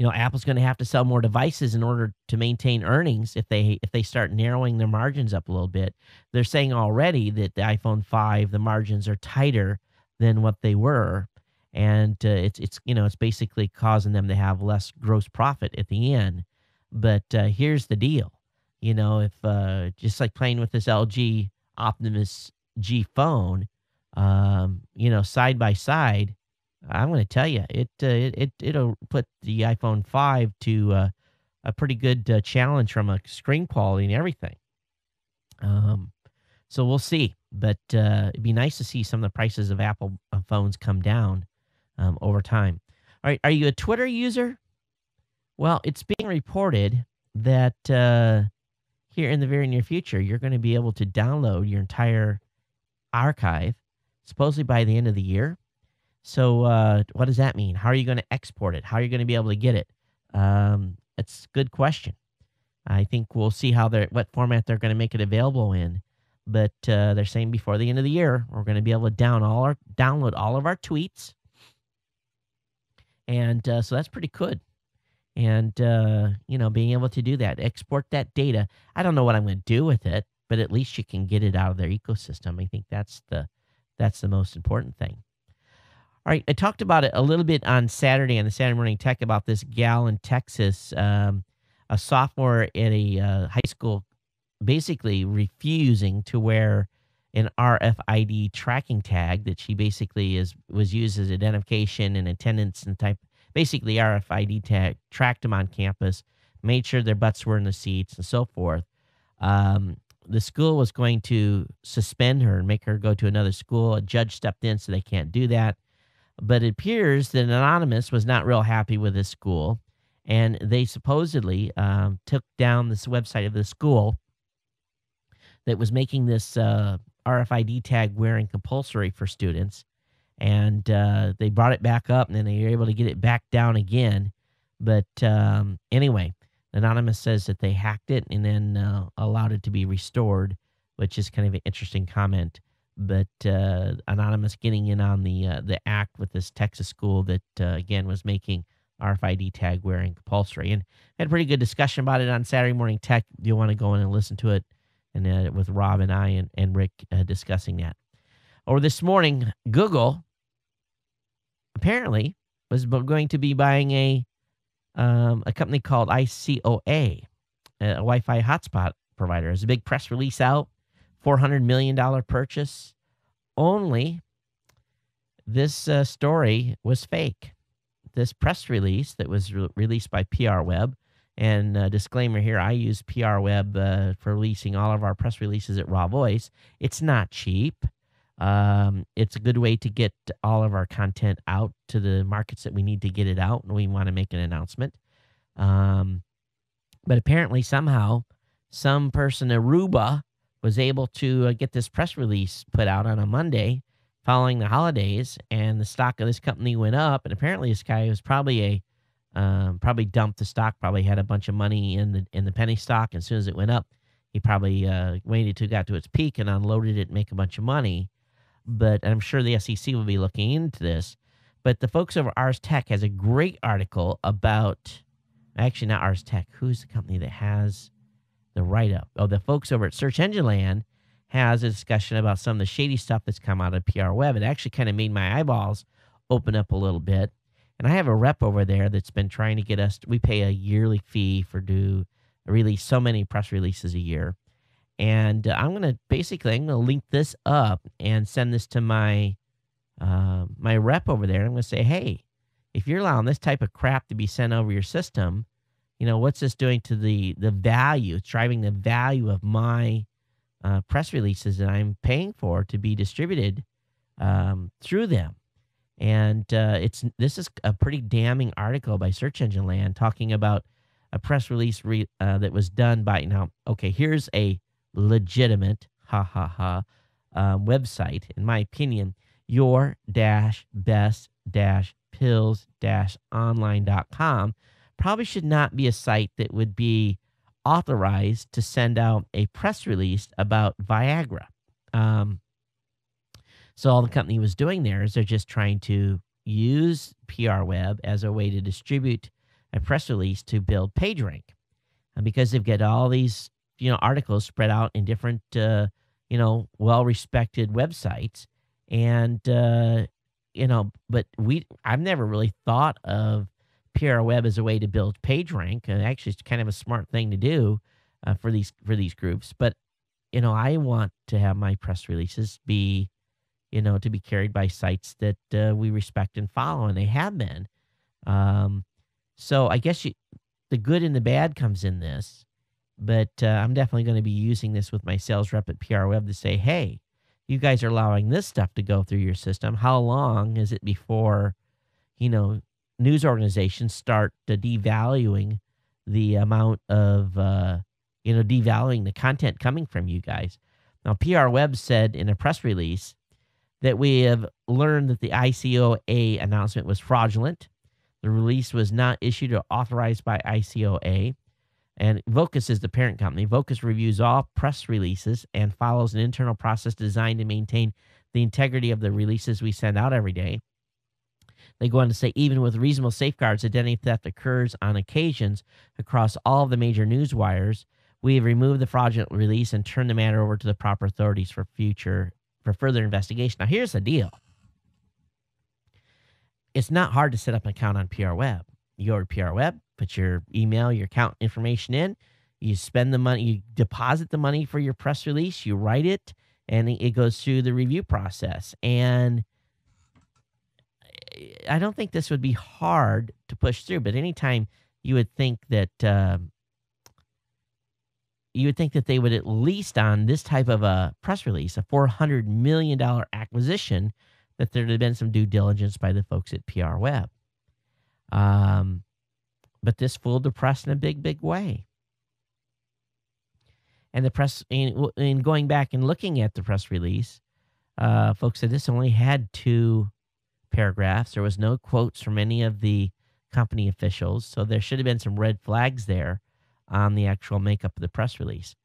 Apple's going to have to sell more devices in order to maintain earnings if they start narrowing their margins up a little bit. They're saying already that the iPhone 5, the margins are tighter than what they were, and it's basically causing them to have less gross profit at the end. But here's the deal, if just like playing with this LG Optimus G phone, side by side, I'm going to tell you, it'll put the iPhone 5 to a pretty good challenge from a screen quality and everything. So we'll see. But it'd be nice to see some of the prices of Apple phones come down over time. All right, are you a Twitter user? Well, it's being reported that here in the very near future, you're going to be able to download your entire archive, supposedly by the end of the year. So what does that mean? How are you going to export it? How are you going to be able to get it? It's a good question. I think we'll see what format they're going to make it available in. But they're saying before the end of the year, we're going to be able to download all of our tweets. And so that's pretty good. And, being able to do that, export that data. I don't know what I'm going to do with it, but at least you can get it out of their ecosystem. I think that's the most important thing. All right, I talked about it a little bit on Saturday on the Saturday Morning Tech about this gal in Texas, a sophomore at a high school, basically refusing to wear an RFID tracking tag that she basically was used as identification and attendance and basically RFID tag, tracked them on campus, made sure their butts were in the seats and so forth. The school was going to suspend her and make her go to another school. A judge stepped in, so they can't do that. But it appears that Anonymous was not real happy with this school, and they supposedly took down this website of the school that was making this RFID tag wearing compulsory for students, and they brought it back up, and then they were able to get it back down again. But anyway, Anonymous says that they hacked it and then allowed it to be restored, which is kind of an interesting comment. But Anonymous getting in on the act with this Texas school that, again, was making RFID tag wearing compulsory. And had a pretty good discussion about it on Saturday Morning Tech. If you want to go in and listen to it, and with Rob and I and Rick discussing that. Or this morning, Google apparently was going to be buying a company called ICOA, a Wi-Fi hotspot provider. There's a big press release out, $400 million purchase. Only this story was fake. This press release that was released by PR Web, and disclaimer here, I use PR Web for releasing all of our press releases at Raw Voice. It's not cheap. It's a good way to get all of our content out to the markets that we need to get it out, and we want to make an announcement. But apparently, somehow, some person, Aruba, was able to get this press release put out on a Monday following the holidays, and the stock of this company went up. And apparently, this guy was probably probably dumped the stock, probably had a bunch of money in the penny stock. And as soon as it went up, he probably waited till it got to its peak and unloaded it and make a bunch of money. But I'm sure the SEC will be looking into this. But the folks over Ars Tech has a great article about, actually not Ars Tech, who's the company that has the write-up? Oh, the folks over at Search Engine Land has a discussion about some of the shady stuff that's come out of PR Web. It actually kind of made my eyeballs open up a little bit. And I have a rep over there that's been trying to get us, we pay a yearly fee for release so many press releases a year. And I'm going to link this up and send this to my my rep over there. I'm going to say, hey, if you're allowing this type of crap to be sent over your system, what's this doing to the value? It's driving the value of my press releases that I'm paying for to be distributed through them. And this is a pretty damning article by Search Engine Land talking about a press release that was done by, here's a legitimate, website, in my opinion, your-best-pills-online.com probably should not be a site that would be authorized to send out a press release about Viagra. So all the company was doing there is they're just trying to use PR Web as a way to distribute a press release to build page rank. And because they've got all these articles spread out in different, well-respected websites. And, but I've never really thought of PR Web as a way to build page rank. And actually, it's kind of a smart thing to do for these groups. But, I want to have my press releases be, to be carried by sites that we respect and follow, and they have been. So I guess the good and the bad comes in this. But I'm definitely going to be using this with my sales rep at PR Web to say, hey, you guys are allowing this stuff to go through your system. How long is it before, news organizations start devaluing the amount of, devaluing the content coming from you guys? Now, PR Web said in a press release that we have learned that the ICOA announcement was fraudulent. The release was not issued or authorized by ICOA. And Vocus is the parent company. Vocus reviews all press releases and follows an internal process designed to maintain the integrity of the releases we send out every day. They go on to say, even with reasonable safeguards, identity theft occurs on occasions across all of the major news wires. We have removed the fraudulent release and turned the matter over to the proper authorities for further investigation. Now, here's the deal. It's not hard to set up an account on PR Web. You go to PR Web, put your email, your account information in, you spend the money, you deposit the money for your press release, you write it, and it goes through the review process. And I don't think this would be hard to push through, but anytime you would think that they would, at least on this type of a press release, a $400 million acquisition, that there had been some due diligence by the folks at PR Web. But this fooled the press in a big, big way. And the press, in going back and looking at the press release, folks said this only had 2 paragraphs. There was no quotes from any of the company officials. So there should have been some red flags there on the actual makeup of the press release.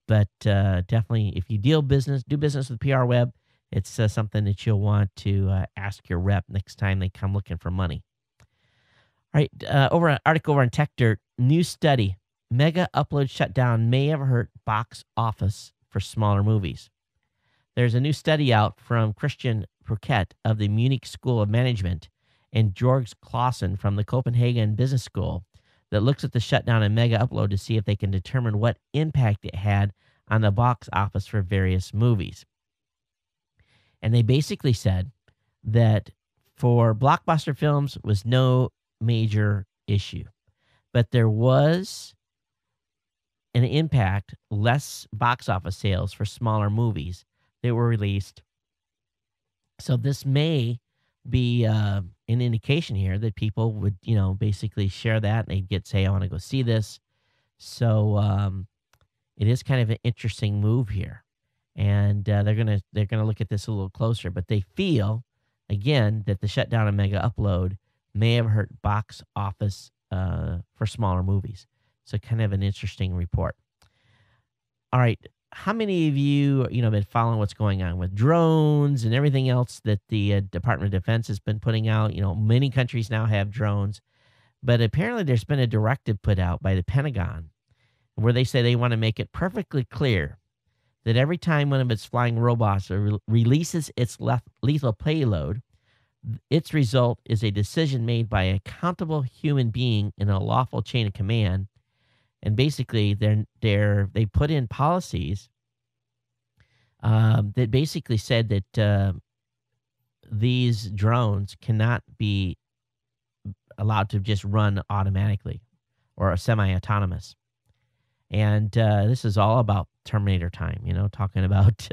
But definitely, if you do business with PR Web, it's something that you'll want to ask your rep next time they come looking for money. All right, article over on Tech Dirt, new study, mega upload shutdown may have hurt box office for smaller movies. There's a new study out from Christian Pruckett of the Munich School of Management and Georg Clausen from the Copenhagen Business School that looks at the shutdown and mega upload to see if they can determine what impact it had on the box office for various movies. And they basically said that for blockbuster films was no major issue, but there was an impact, less box office sales for smaller movies that were released. So this may be an indication here that people would, basically share that and they'd say, I want to go see this. So it is kind of an interesting move here. And they're gonna look at this a little closer, but they feel, again, that the shutdown and mega upload may have hurt box office for smaller movies. So kind of an interesting report. All right. How many of you, been following what's going on with drones and everything else that the Department of Defense has been putting out? Many countries now have drones, but apparently there's been a directive put out by the Pentagon where they say they want to make it perfectly clear that every time one of its flying robots releases its lethal payload, its result is a decision made by an accountable human being in a lawful chain of command. And basically, they put in policies that basically said that these drones cannot be allowed to just run automatically or semi-autonomous. And this is all about Terminator time, talking about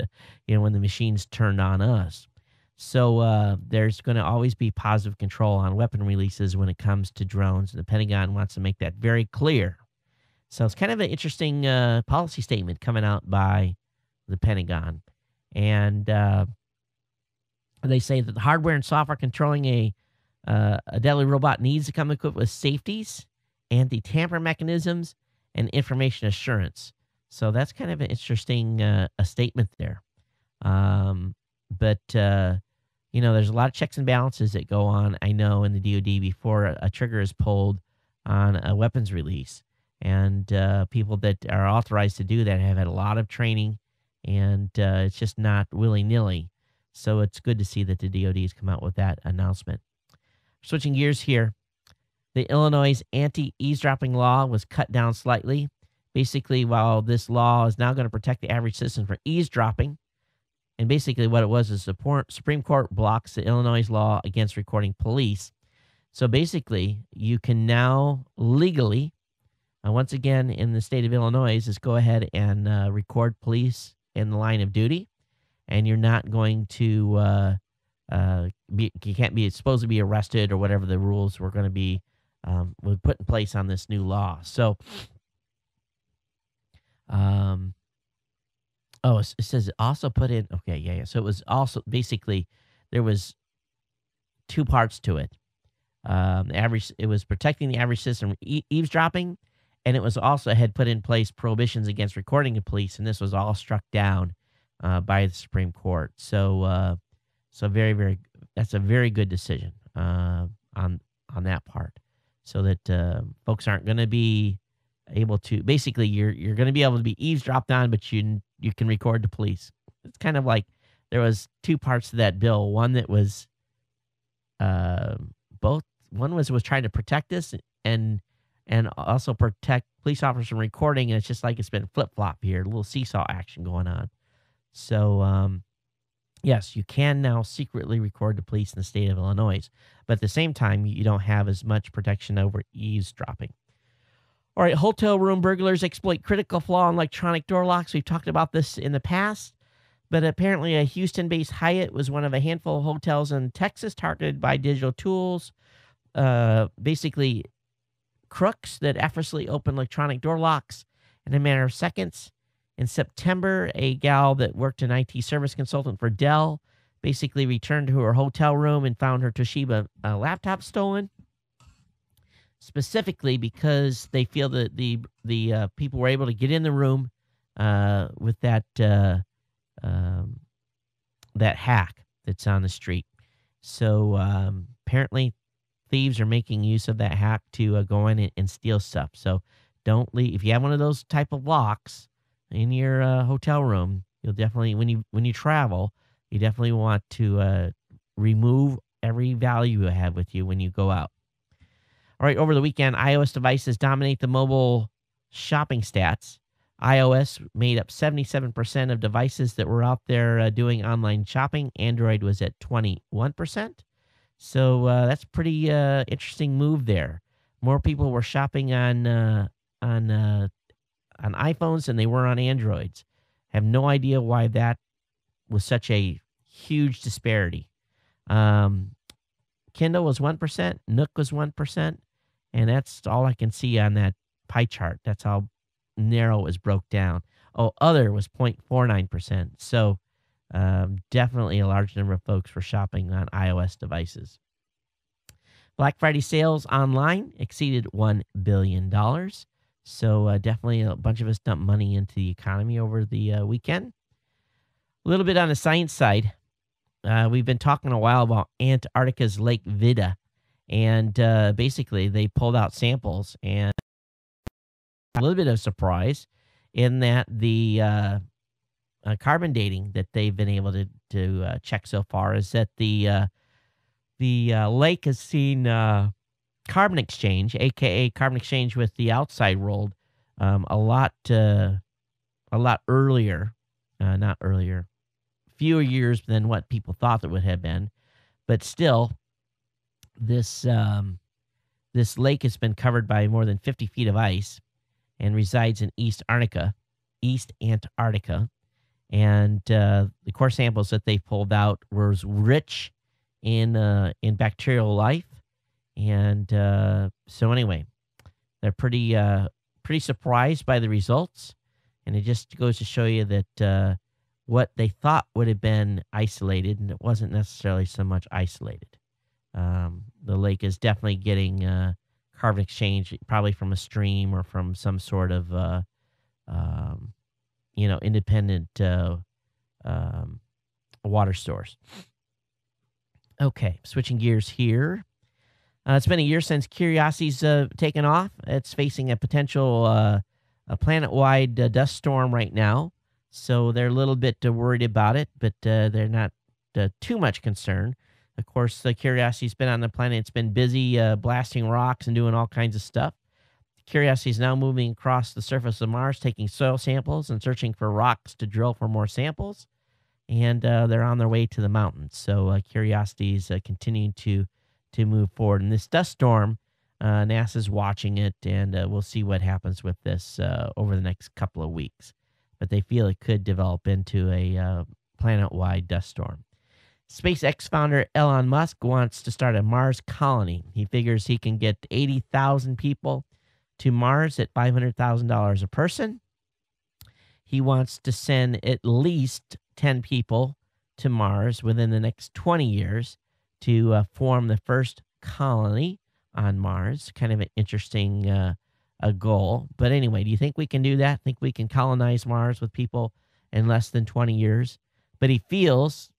when the machines turned on us. So there's going to always be positive control on weapon releases when it comes to drones, and the Pentagon wants to make that very clear. So it's kind of an interesting policy statement coming out by the Pentagon. And they say that the hardware and software controlling a deadly robot needs to come equipped with safeties, anti-tamper mechanisms, and information assurance. So that's kind of an interesting a statement there. But there's a lot of checks and balances that go on, I know, in the DoD before a trigger is pulled on a weapons release. And people that are authorized to do that have had a lot of training, and it's just not willy-nilly. So it's good to see that the DoD has come out with that announcement. Switching gears here, the Illinois anti-eavesdropping law was cut down slightly. Basically, while this law is now going to protect the average citizen from eavesdropping, and basically what it was is the Supreme Court blocks the Illinois law against recording police. So basically, you can now legally, once again, in the state of Illinois, is go ahead and record police in the line of duty, and you're not going to you can't be supposed to be arrested or whatever the rules were going to be put in place on this new law. So, it says also put in. Okay, yeah. So it was also basically there was two parts to it. It was protecting the average citizen from eavesdropping. And it was also had put in place prohibitions against recording the police, and this was all struck down by the Supreme Court. So, very, very, that's a very good decision on that part, so that folks aren't going to be able to. Basically, you're going to be able to be eavesdropped on, but you can record the police. It's kind of like there was two parts to that bill. One that was both. One was trying to protect us and also protect police officers from recording, and it's just like it's been flip-flop here, a little seesaw action going on. So, yes, you can now secretly record the police in the state of Illinois, but at the same time, you don't have as much protection over eavesdropping. All right, hotel room burglars exploit critical flaw in electronic door locks. We've talked about this in the past, but apparently a Houston-based Hyatt was one of a handful of hotels in Texas targeted by digital tools. Basically, crooks that effortlessly open electronic door locks in a matter of seconds. In September, a gal that worked an IT service consultant for Dell basically returned to her hotel room and found her Toshiba laptop stolen, specifically because they feel that the people were able to get in the room with that hack that's on the street. So apparently thieves are making use of that hack to go in and steal stuff. So don't leave. If you have one of those type of locks, in your hotel room. You'll definitely, when you travel, you definitely want to remove every value you have with you when you go out. All right, over the weekend, iOS devices dominate the mobile shopping stats. iOS made up 77% of devices that were out there doing online shopping. Android was at 21%. So that's pretty interesting move there. More people were shopping on iPhones than they were on Androids. Have no idea why that was such a huge disparity. Kindle was 1%, Nook was 1%, and that's all I can see on that pie chart. That's how narrow it was broke down. Oh, other was 0.49%. So definitely a large number of folks were shopping on iOS devices. Black Friday sales online exceeded $1 billion. So definitely a bunch of us dumped money into the economy over the weekend. A little bit on the science side. We've been talking a while about Antarctica's Lake Vida. And basically they pulled out samples, and a little bit of surprise in that the carbon dating that they've been able to check so far is that the lake has seen carbon exchange, aka carbon exchange with the outside world, a lot earlier, not earlier, fewer years than what people thought it would have been, but still, this lake has been covered by more than 50 feet of ice, and resides in East Antarctica, and the core samples that they pulled out were rich in bacterial life. And so anyway, they're pretty surprised by the results, and it just goes to show you that what they thought would have been isolated, and it wasn't necessarily so much isolated. The lake is definitely getting carbon exchange, probably from a stream or from some sort of independent water source. Okay, switching gears here. It's been a year since Curiosity's taken off. It's facing a potential a planet-wide dust storm right now, so they're a little bit worried about it, but they're not too much concerned. Of course, the Curiosity's been on the planet. It's been busy blasting rocks and doing all kinds of stuff. Curiosity is now moving across the surface of Mars, taking soil samples and searching for rocks to drill for more samples, and they're on their way to the mountains. So Curiosity is continuing to move forward. And this dust storm, NASA's watching it, and we'll see what happens with this over the next couple of weeks. But they feel it could develop into a planet-wide dust storm. SpaceX founder Elon Musk wants to start a Mars colony. He figures he can get 80,000 people to Mars at $500,000 a person. He wants to send at least 10 people to Mars within the next 20 years to form the first colony on Mars. Kind of an interesting a goal. But anyway, do you think we can do that? Think we can colonize Mars with people in less than 20 years? But he feels,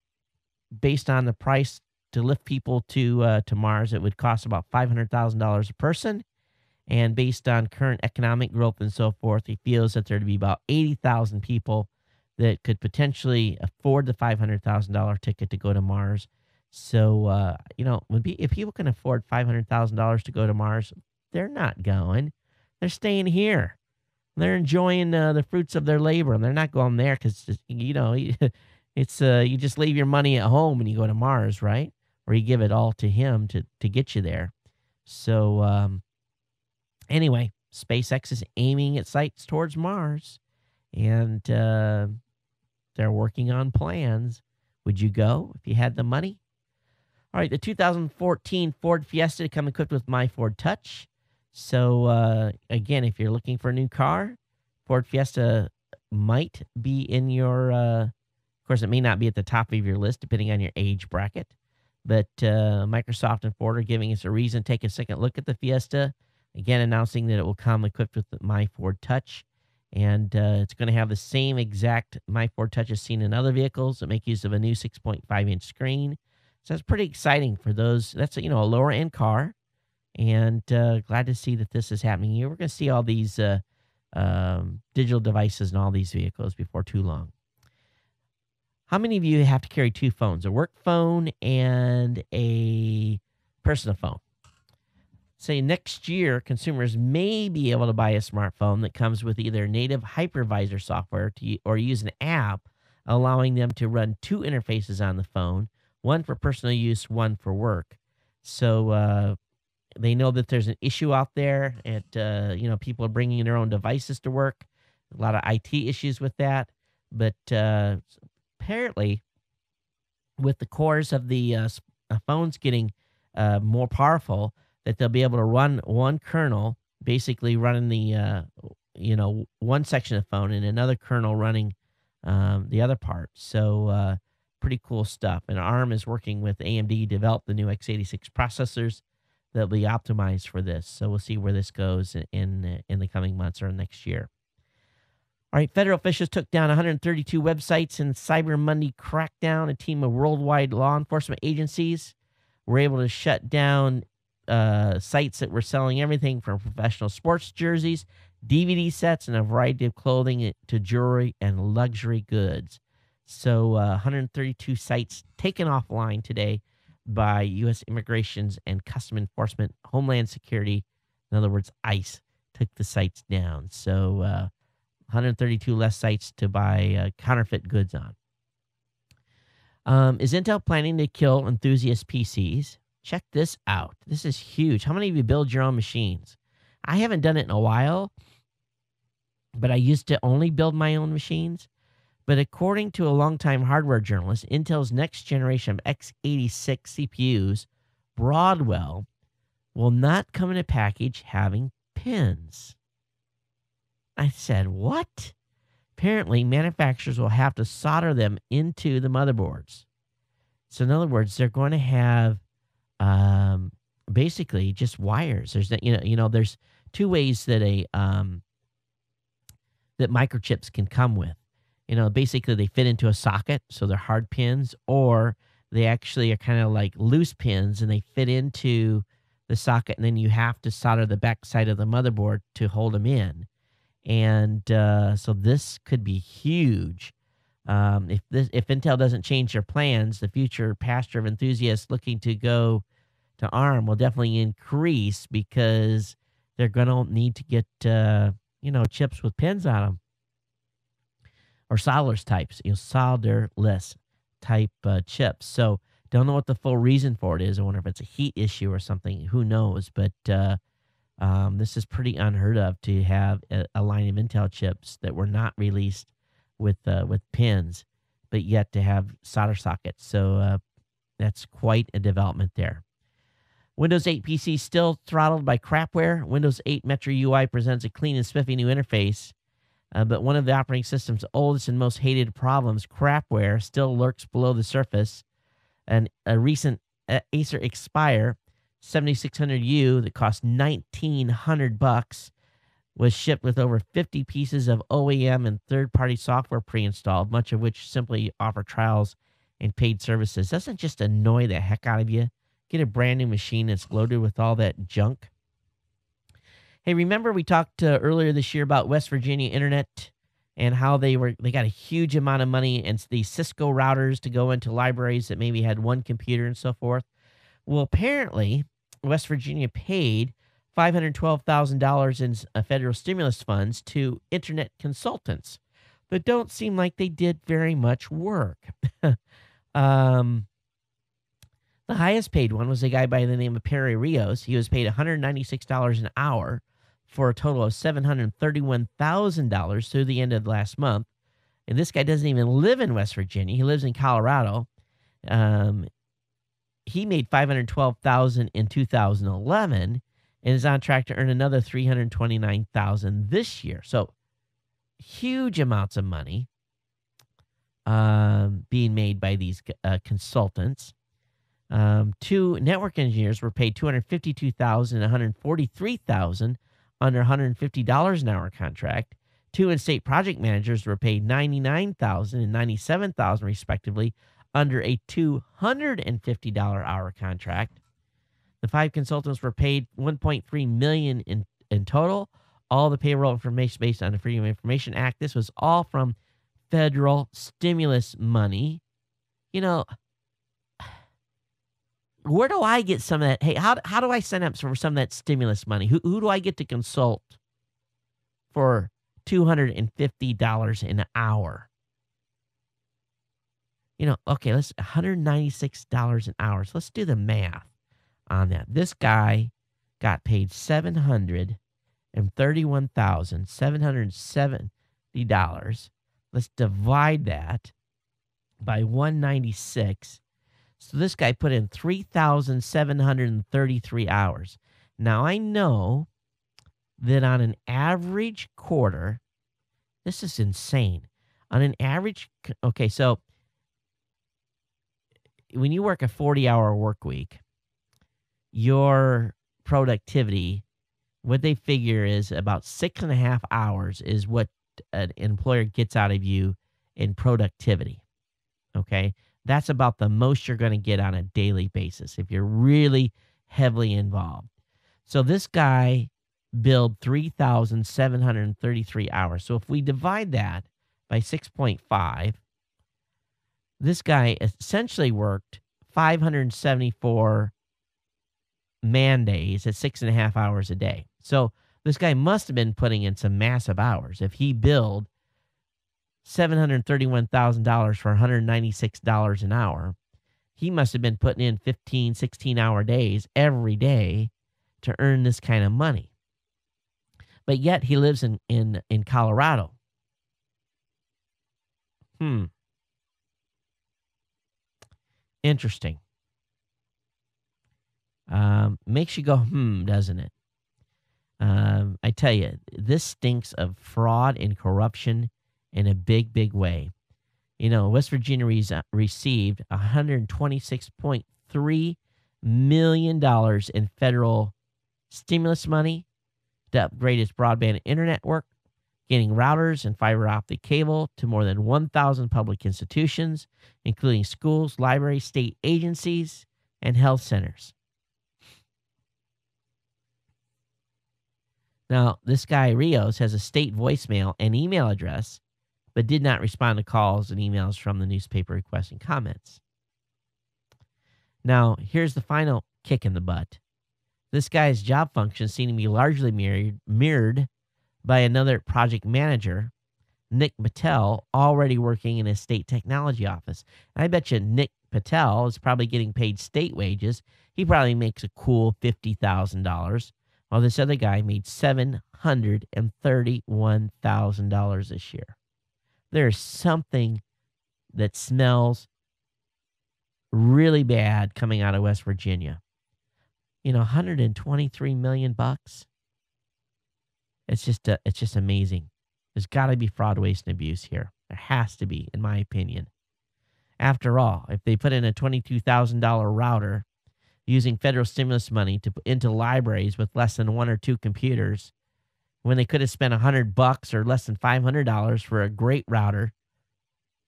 based on the price to lift people to Mars, it would cost about $500,000 a person. And based on current economic growth and so forth, he feels that there'd be about 80,000 people that could potentially afford the $500,000 ticket to go to Mars. So, if people can afford $500,000 to go to Mars, they're not going. They're staying here. They're enjoying the fruits of their labor, and they're not going there because, it's you just leave your money at home and you go to Mars, right? Or you give it all to him to get you there. So, anyway, SpaceX is aiming its sights towards Mars, and they're working on plans. Would you go if you had the money? All right, the 2014 Ford Fiesta come equipped with My Ford Touch. So, again, if you're looking for a new car, Ford Fiesta might be in your, of course, it may not be at the top of your list, depending on your age bracket. But Microsoft and Ford are giving us a reason to take a second look at the Fiesta. Again, announcing that it will come equipped with the My Ford Touch. And it's going to have the same exact My Ford Touch as seen in other vehicles that make use of a new 6.5-inch screen. So that's pretty exciting for those. That's a lower-end car. And glad to see that this is happening here. We're going to see all these digital devices in all these vehicles before too long. How many of you have to carry two phones, a work phone and a personal phone? Say next year, consumers may be able to buy a smartphone that comes with either native hypervisor software or use an app allowing them to run two interfaces on the phone, one for personal use, one for work. So they know that there's an issue out there, and people are bringing their own devices to work. A lot of IT issues with that, but apparently, with the cores of the phones getting more powerful, that they'll be able to run one kernel, basically running the one section of the phone, and another kernel running the other part. So pretty cool stuff. And ARM is working with AMD to develop the new x86 processors that'll be optimized for this. So we'll see where this goes in the coming months or next year. All right, federal officials took down 132 websites in Cyber Monday crackdown. A team of worldwide law enforcement agencies were able to shut down sites that were selling everything from professional sports jerseys, DVD sets, and a variety of clothing to jewelry and luxury goods. So 132 sites taken offline today by U.S. Immigrations and Custom Enforcement, Homeland Security, in other words, ICE, took the sites down. So 132 less sites to buy counterfeit goods on. Is Intel planning to kill enthusiast PCs? Check this out. This is huge. How many of you build your own machines? I haven't done it in a while, but I used to only build my own machines. But according to a longtime hardware journalist, Intel's next generation of x86 CPUs, Broadwell, will not come in a package having pins. I said, what? Apparently, manufacturers will have to solder them into the motherboards. So in other words, they're going to have basically just wires. There's there's two ways that that microchips can come with. Basically they fit into a socket, so they're hard pins, or they actually are kind of like loose pins and they fit into the socket, and then you have to solder the back side of the motherboard to hold them in. And so this could be huge. If Intel doesn't change their plans, the future pasture of enthusiasts looking to go to ARM will definitely increase, because they're going to need to get chips with pins on them, or solderless types, solderless type chips. So don't know what the full reason for it is. I wonder if it's a heat issue or something. Who knows? But this is pretty unheard of, to have a line of Intel chips that were not released with pins, but yet to have solder sockets. So that's quite a development there. Windows 8 PC still throttled by crapware. Windows 8 Metro UI presents a clean and spiffy new interface, but one of the operating system's oldest and most hated problems, crapware, still lurks below the surface. And a recent Acer Expire 7600U that cost $1,900 was shipped with over 50 pieces of OEM and third-party software pre-installed, much of which simply offer trials and paid services. Doesn't just annoy the heck out of you? Get a brand new machine that's loaded with all that junk. Hey, remember we talked earlier this year about West Virginia Internet and how they got a huge amount of money and these Cisco routers to go into libraries that maybe had one computer and so forth. Well, apparently, West Virginia paid $512,000 in federal stimulus funds to internet consultants that don't seem like they did very much work. The highest paid one was a guy by the name of Perry Rios. He was paid $196 an hour for a total of $731,000 through the end of last month. And this guy doesn't even live in West Virginia. He lives in Colorado. He made $512,000 in 2011 and is on track to earn another $329,000 this year. So huge amounts of money being made by these consultants. Two network engineers were paid $252,000 and $143,000 under $150 an hour contract. Two in-state project managers were paid $99,000 and $97,000 respectively under a $250 hour contract. The five consultants were paid $1.3 million in total, all the payroll information based on the Freedom of Information Act. This was all from federal stimulus money. You know, where do I get some of that? Hey, how do I sign up for some of that stimulus money? Who do I get to consult for $250 an hour? You know, okay, let's $196 an hour. So let's do the math on that. This guy got paid $731,770. Let's divide that by 196. So this guy put in 3,733 hours. Now I know that on an average quarter, this is insane. On an average, okay, so when you work a 40-hour work week, your productivity, what they figure is about 6.5 hours is what an employer gets out of you in productivity. Okay? That's about the most you're going to get on a daily basis if you're really heavily involved. So this guy billed 3,733 hours. So if we divide that by 6.5, this guy essentially worked 574 man days at 6.5 hours a day. So this guy must have been putting in some massive hours. If he billed $731,000 for $196 an hour, he must have been putting in 15, 16-hour days every day to earn this kind of money. But yet he lives in Colorado. Interesting. Makes you go, doesn't it? I tell you, this stinks of fraud and corruption in a big, big way. You know, West Virginia received $126.3 million in federal stimulus money to upgrade its broadband internet network, getting routers and fiber optic cable to more than 1,000 public institutions, including schools, libraries, state agencies, and health centers. Now, this guy, Rios, has a state voicemail and email address, but did not respond to calls and emails from the newspaper requesting comments. Now, here's the final kick in the butt. This guy's job functions seem to be largely mirrored by another project manager, Nick Patel, already working in a state technology office. And I bet you Nick Patel is probably getting paid state wages. He probably makes a cool $50,000, while this other guy made $731,000 this year. There's something that smells really bad coming out of West Virginia. You know, $123 million bucks. It's just amazing. There's got to be fraud, waste, and abuse here. There has to be, in my opinion. After all, if they put in a $22,000 router using federal stimulus money to put into libraries with less than 1 or 2 computers, when they could have spent $100 or less than $500 for a great router,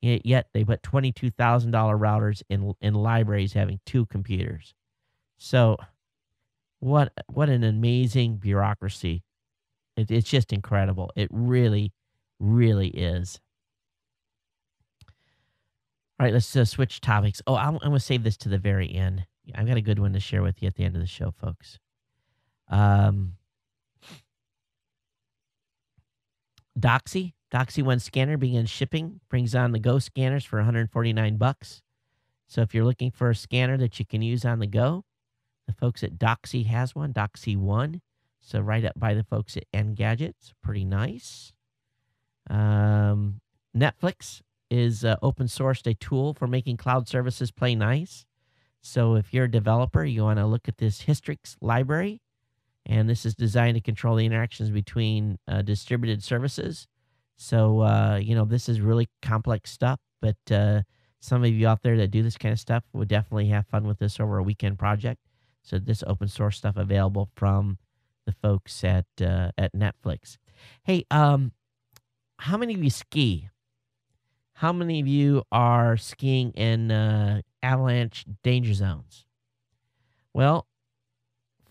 yet they put $22,000 routers in libraries having 2 computers. So, what an amazing bureaucracy. It's just incredible. It really, really is. All right, let's switch topics. Oh, I'm going to save this to the very end. I've got a good one to share with you at the end of the show, folks. Doxy One scanner begins shipping, brings on the go scanners for $149. So if you're looking for a scanner that you can use on the go, the folks at Doxy has one, Doxy One. So right up by the folks at Engadget. Pretty nice. Netflix is open sourced a tool for making cloud services play nice. So if you're a developer, you want to look at this Hystrix library. And this is designed to control the interactions between distributed services. So, this is really complex stuff. But some of you out there that do this kind of stuff would definitely have fun with this over a weekend project. So this open source stuff available from the folks at Netflix. Hey, how many of you ski? How many of you are skiing in avalanche danger zones? Well,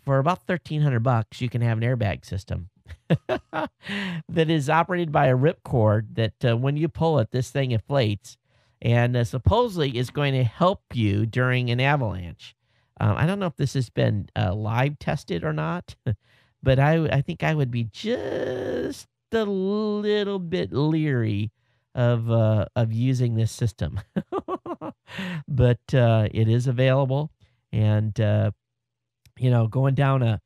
for about $1,300, you can have an airbag system. that is operated by a ripcord that when you pull it, this thing inflates and supposedly is going to help you during an avalanche. I don't know if this has been live tested or not, but I think I would be just a little bit leery of using this system. But it is available, and going down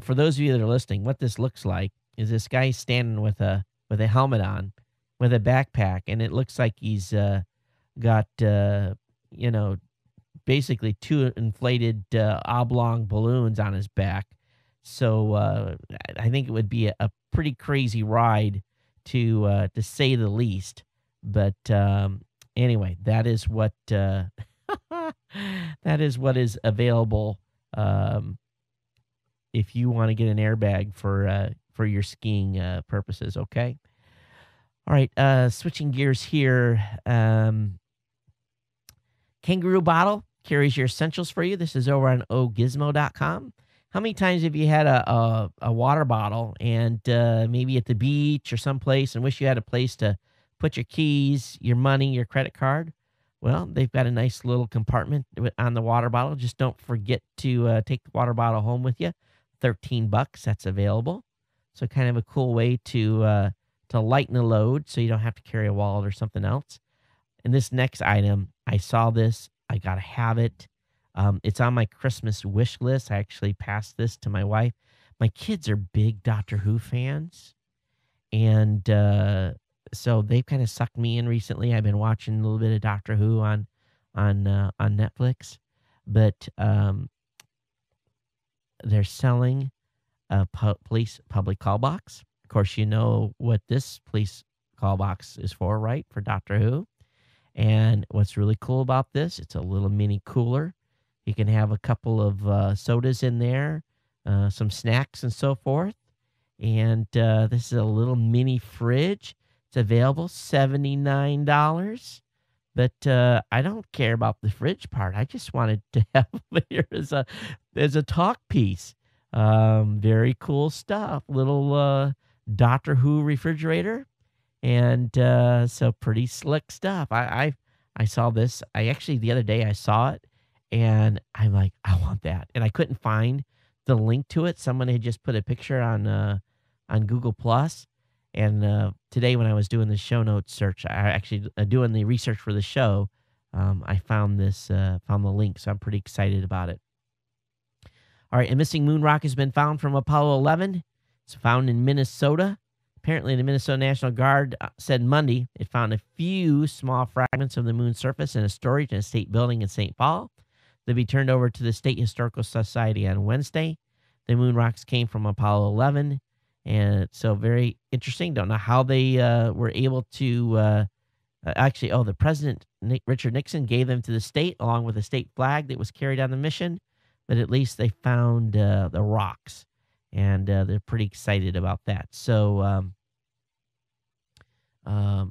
for those of you that are listening, what this looks like is this guy standing with a helmet on, with a backpack, and it looks like he's got basically two inflated oblong balloons on his back. So I think it would be a pretty crazy ride to say the least. But anyway, that is what is available if you want to get an airbag for your skiing purposes. Okay. All right. Switching gears here. Kangaroo Bottle carries your essentials for you. This is over on ogizmo.com. How many times have you had a water bottle and maybe at the beach or someplace and wish you had a place to put your keys, your money, your credit card? Well, they've got a nice little compartment on the water bottle. Just don't forget to take the water bottle home with you. $13, that's available. So kind of a cool way to lighten the load so you don't have to carry a wallet or something else. And this next item, I saw this. I got to have it. It's on my Christmas wish list. I actually passed this to my wife. My kids are big Doctor Who fans. And so they've kind of sucked me in recently. I've been watching a little bit of Doctor Who on Netflix. But they're selling a police public call box. Of course, you know what this police call box is for, right? For Doctor Who. And what's really cool about this, it's a little mini cooler. You can have a couple of sodas in there, some snacks and so forth. And this is a little mini fridge. It's available, $79. But I don't care about the fridge part. I just wanted to have it here as a talk piece. Very cool stuff. Little Doctor Who refrigerator. And so pretty slick stuff. I saw this. The other day I saw it, and I'm like, I want that. And I couldn't find the link to it. Someone had just put a picture on Google Plus. And today when I was doing the show notes search, I actually doing the research for the show, I found the link. So I'm pretty excited about it. All right, a missing moon rock has been found from Apollo 11. It's found in Minnesota. Apparently, the Minnesota National Guard said Monday it found a few small fragments of the moon's surface in a storage in a state building in St. Paul. They'll be turned over to the State Historical Society on Wednesday. The moon rocks came from Apollo 11, and so very interesting. Don't know how they were able to the president, Richard Nixon, gave them to the state along with a state flag that was carried on the mission, but at least they found the rocks. And they're pretty excited about that. So I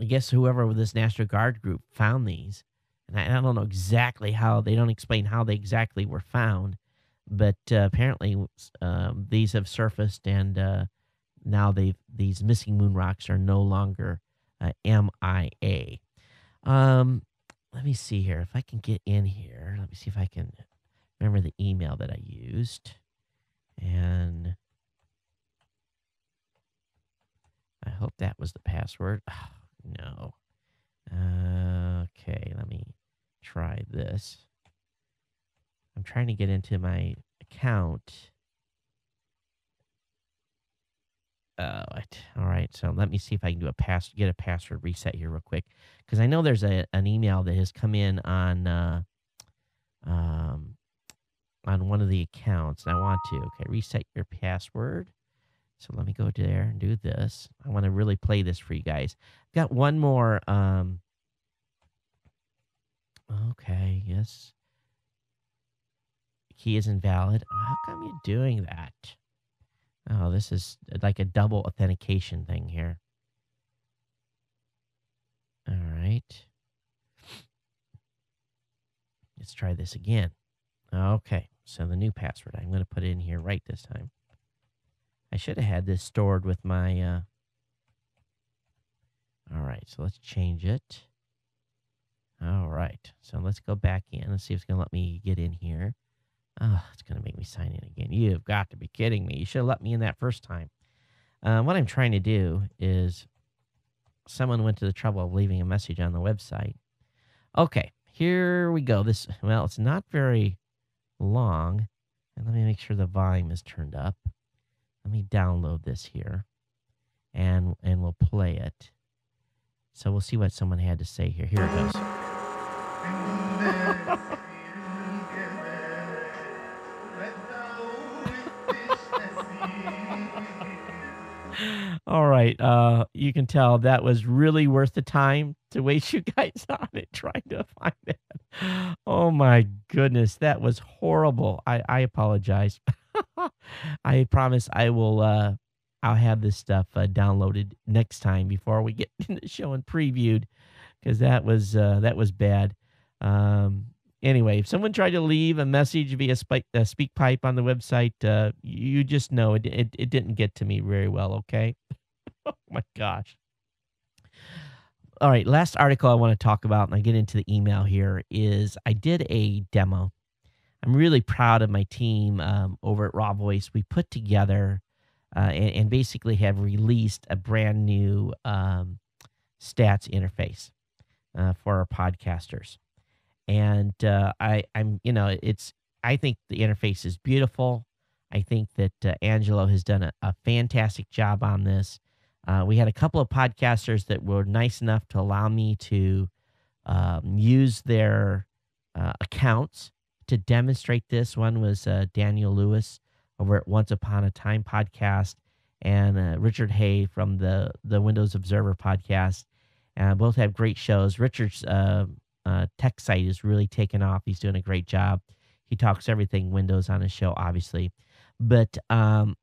guess whoever with this National Guard group found these, and I don't know exactly how, they don't explain how they exactly were found, but apparently these have surfaced, and now these missing moon rocks are no longer MIA. Let me see here. If I can get in here, let me see if I can remember the email that I used. And I hope that was the password. Oh, no. Okay, let me try this. I'm trying to get into my account. All right. So let me see if I can do get a password reset here real quick, because I know there's an email that has come in on one of the accounts, and I want to, reset your password. So let me go there and do this. I want to really play this for you guys. Got one more. Okay, yes. Key is invalid. How come you're doing that? Oh, this is like a double authentication thing here. All right. Let's try this again. Okay, so the new password I'm going to put in here right this time. I should have had this stored with my. All right, so let's change it. All right, so let's go back in. Let's see if it's going to let me get in here. Oh, it's going to make me sign in again. You've got to be kidding me. You should have let me in that first time. What I'm trying to do is someone went to the trouble of leaving a message on the website. Okay, here we go. Well, it's not very long. And let me make sure the volume is turned up. Let me download this here, and we'll play it. So we'll see what someone had to say here. Here it goes. All right. You can tell that was really worth the time to waste you guys on it trying to find it. Oh my goodness, that was horrible. I apologize. I promise I will. I'll have this stuff downloaded next time before we get in the show and previewed, because that was bad. Anyway, if someone tried to leave a message via speak pipe on the website, you just know it didn't get to me very well. Okay. Oh my gosh. All right, last article I want to talk about, and I get into the email here, is I did a demo. I'm really proud of my team over at Raw Voice. We put together and basically have released a brand new stats interface for our podcasters. And I think the interface is beautiful. I think that Angelo has done a fantastic job on this. We had a couple of podcasters that were nice enough to allow me to use their accounts to demonstrate this. One was Daniel Lewis over at Once Upon a Time podcast, and Richard Hay from the Windows Observer podcast. Both have great shows. Richard's tech site is really taken off. He's doing a great job. He talks everything Windows on his show, obviously. But I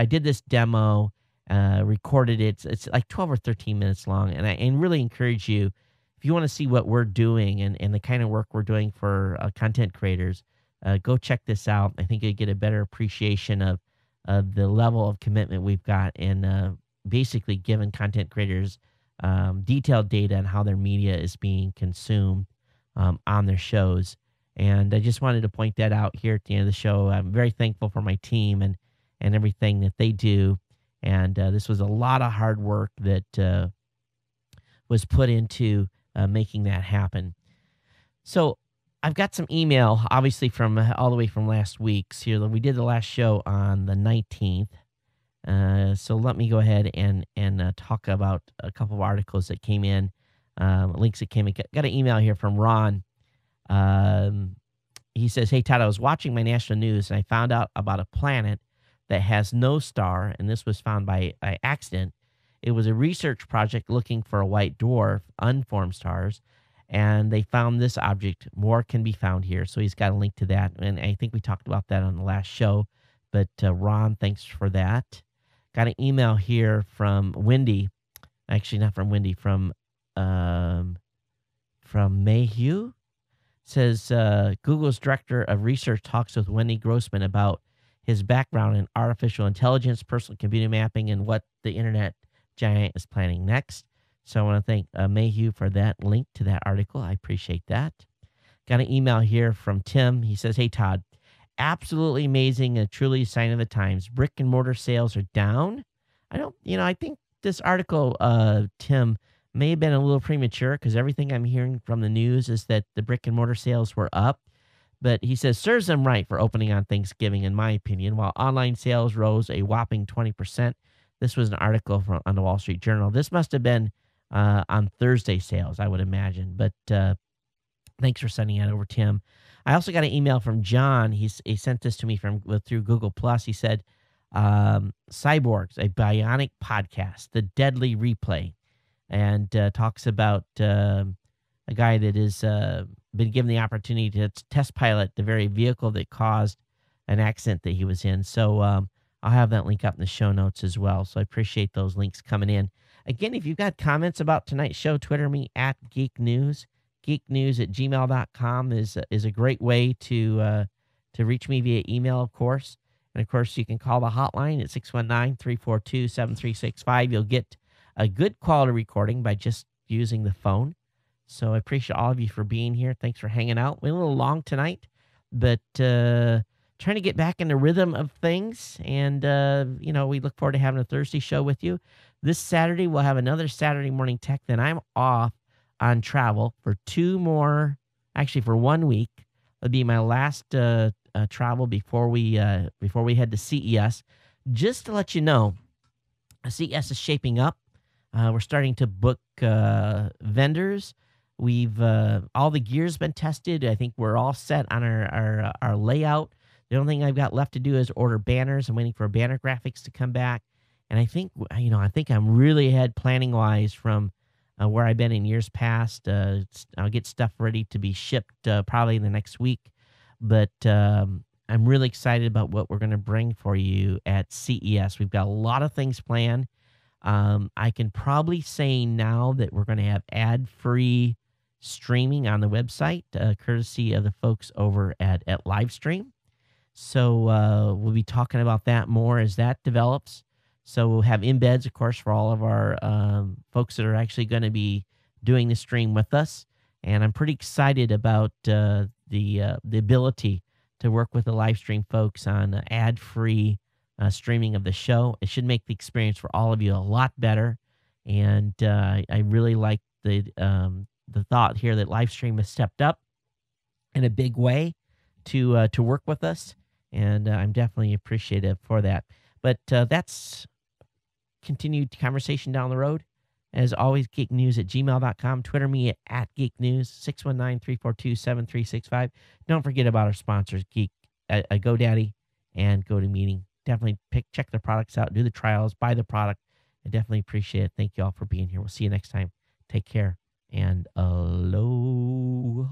did this demo. Recorded it. It's like 12 or 13 minutes long, and I really encourage you, if you want to see what we're doing and the kind of work we're doing for content creators, go check this out. I think you'll get a better appreciation of the level of commitment we've got, and basically giving content creators detailed data on how their media is being consumed on their shows. And I just wanted to point that out here at the end of the show. I'm very thankful for my team and everything that they do. And this was a lot of hard work that was put into making that happen. So I've got some email, obviously, from all the way from last week. So we did the last show on the 19th. So let me go ahead and talk about a couple of articles that came in, links that came in. Got an email here from Ron. He says, "Hey, Todd, I was watching my national news, and I found out about a planet that has no star, and this was found by accident. It was a research project looking for a white dwarf, unformed stars, and they found this object. More can be found here." So he's got a link to that, and I think we talked about that on the last show. But Ron, thanks for that. Got an email here from Wendy. Actually, not from Wendy, from Mayhew. Says Google's director of research talks with Wendy Grossman about his background in artificial intelligence, personal computer mapping, and what the internet giant is planning next. So I want to thank Mayhew for that link to that article. I appreciate that. Got an email here from Tim. He says, "Hey, Todd, absolutely amazing and truly a sign of the times. Brick and mortar sales are down." I think this article, Tim, may have been a little premature, because everything I'm hearing from the news is that the brick and mortar sales were up. But he says, serves them right for opening on Thanksgiving, in my opinion, while online sales rose a whopping 20%. This was an article on the Wall Street Journal. This must have been on Thursday sales, I would imagine. But thanks for sending that over, Tim. I also got an email from John. He sent this to me through Google+. He said, Cyborgs, a bionic podcast, The Deadly Replay, and talks about a guy that is been given the opportunity to test pilot the very vehicle that caused an accident that he was in. So I'll have that link up in the show notes as well. So I appreciate those links coming in. Again, if you've got comments about tonight's show, Twitter me at Geek News. geeknews@gmail.com is a great way to reach me via email, of course. And of course, you can call the hotline at 619-342-7365. You'll get a good quality recording by just using the phone. So I appreciate all of you for being here. Thanks for hanging out. We're a little long tonight, but trying to get back in the rhythm of things. And, we look forward to having a Thursday show with you. This Saturday, we'll have another Saturday Morning Tech. Then I'm off on travel for for 1 week. It'll be my last travel before we head to CES. Just to let you know, CES is shaping up. We're starting to book vendors. We've all the gear's been tested. I think we're all set on our layout. The only thing I've got left to do is order banners. I'm waiting for banner graphics to come back, and I think I'm really ahead planning wise from where I've been in years past. I'll get stuff ready to be shipped probably in the next week, but I'm really excited about what we're going to bring for you at CES. We've got a lot of things planned. I can probably say now that we're going to have ad-free streaming on the website, courtesy of the folks over at Livestream. So we'll be talking about that more as that develops. So we'll have embeds, of course, for all of our folks that are actually going to be doing the stream with us. And I'm pretty excited about the ability to work with the Livestream folks on ad-free streaming of the show. It should make the experience for all of you a lot better. And I really like the thought here that Livestream has stepped up in a big way to work with us. And I'm definitely appreciative for that. But that's continued conversation down the road. As always, geeknews@gmail.com. Twitter me at geeknews, 619-342-7365. Don't forget about our sponsors, GoDaddy and GoToMeeting. Definitely check their products out, do the trials, buy the product. I definitely appreciate it. Thank you all for being here. We'll see you next time. Take care and aloha.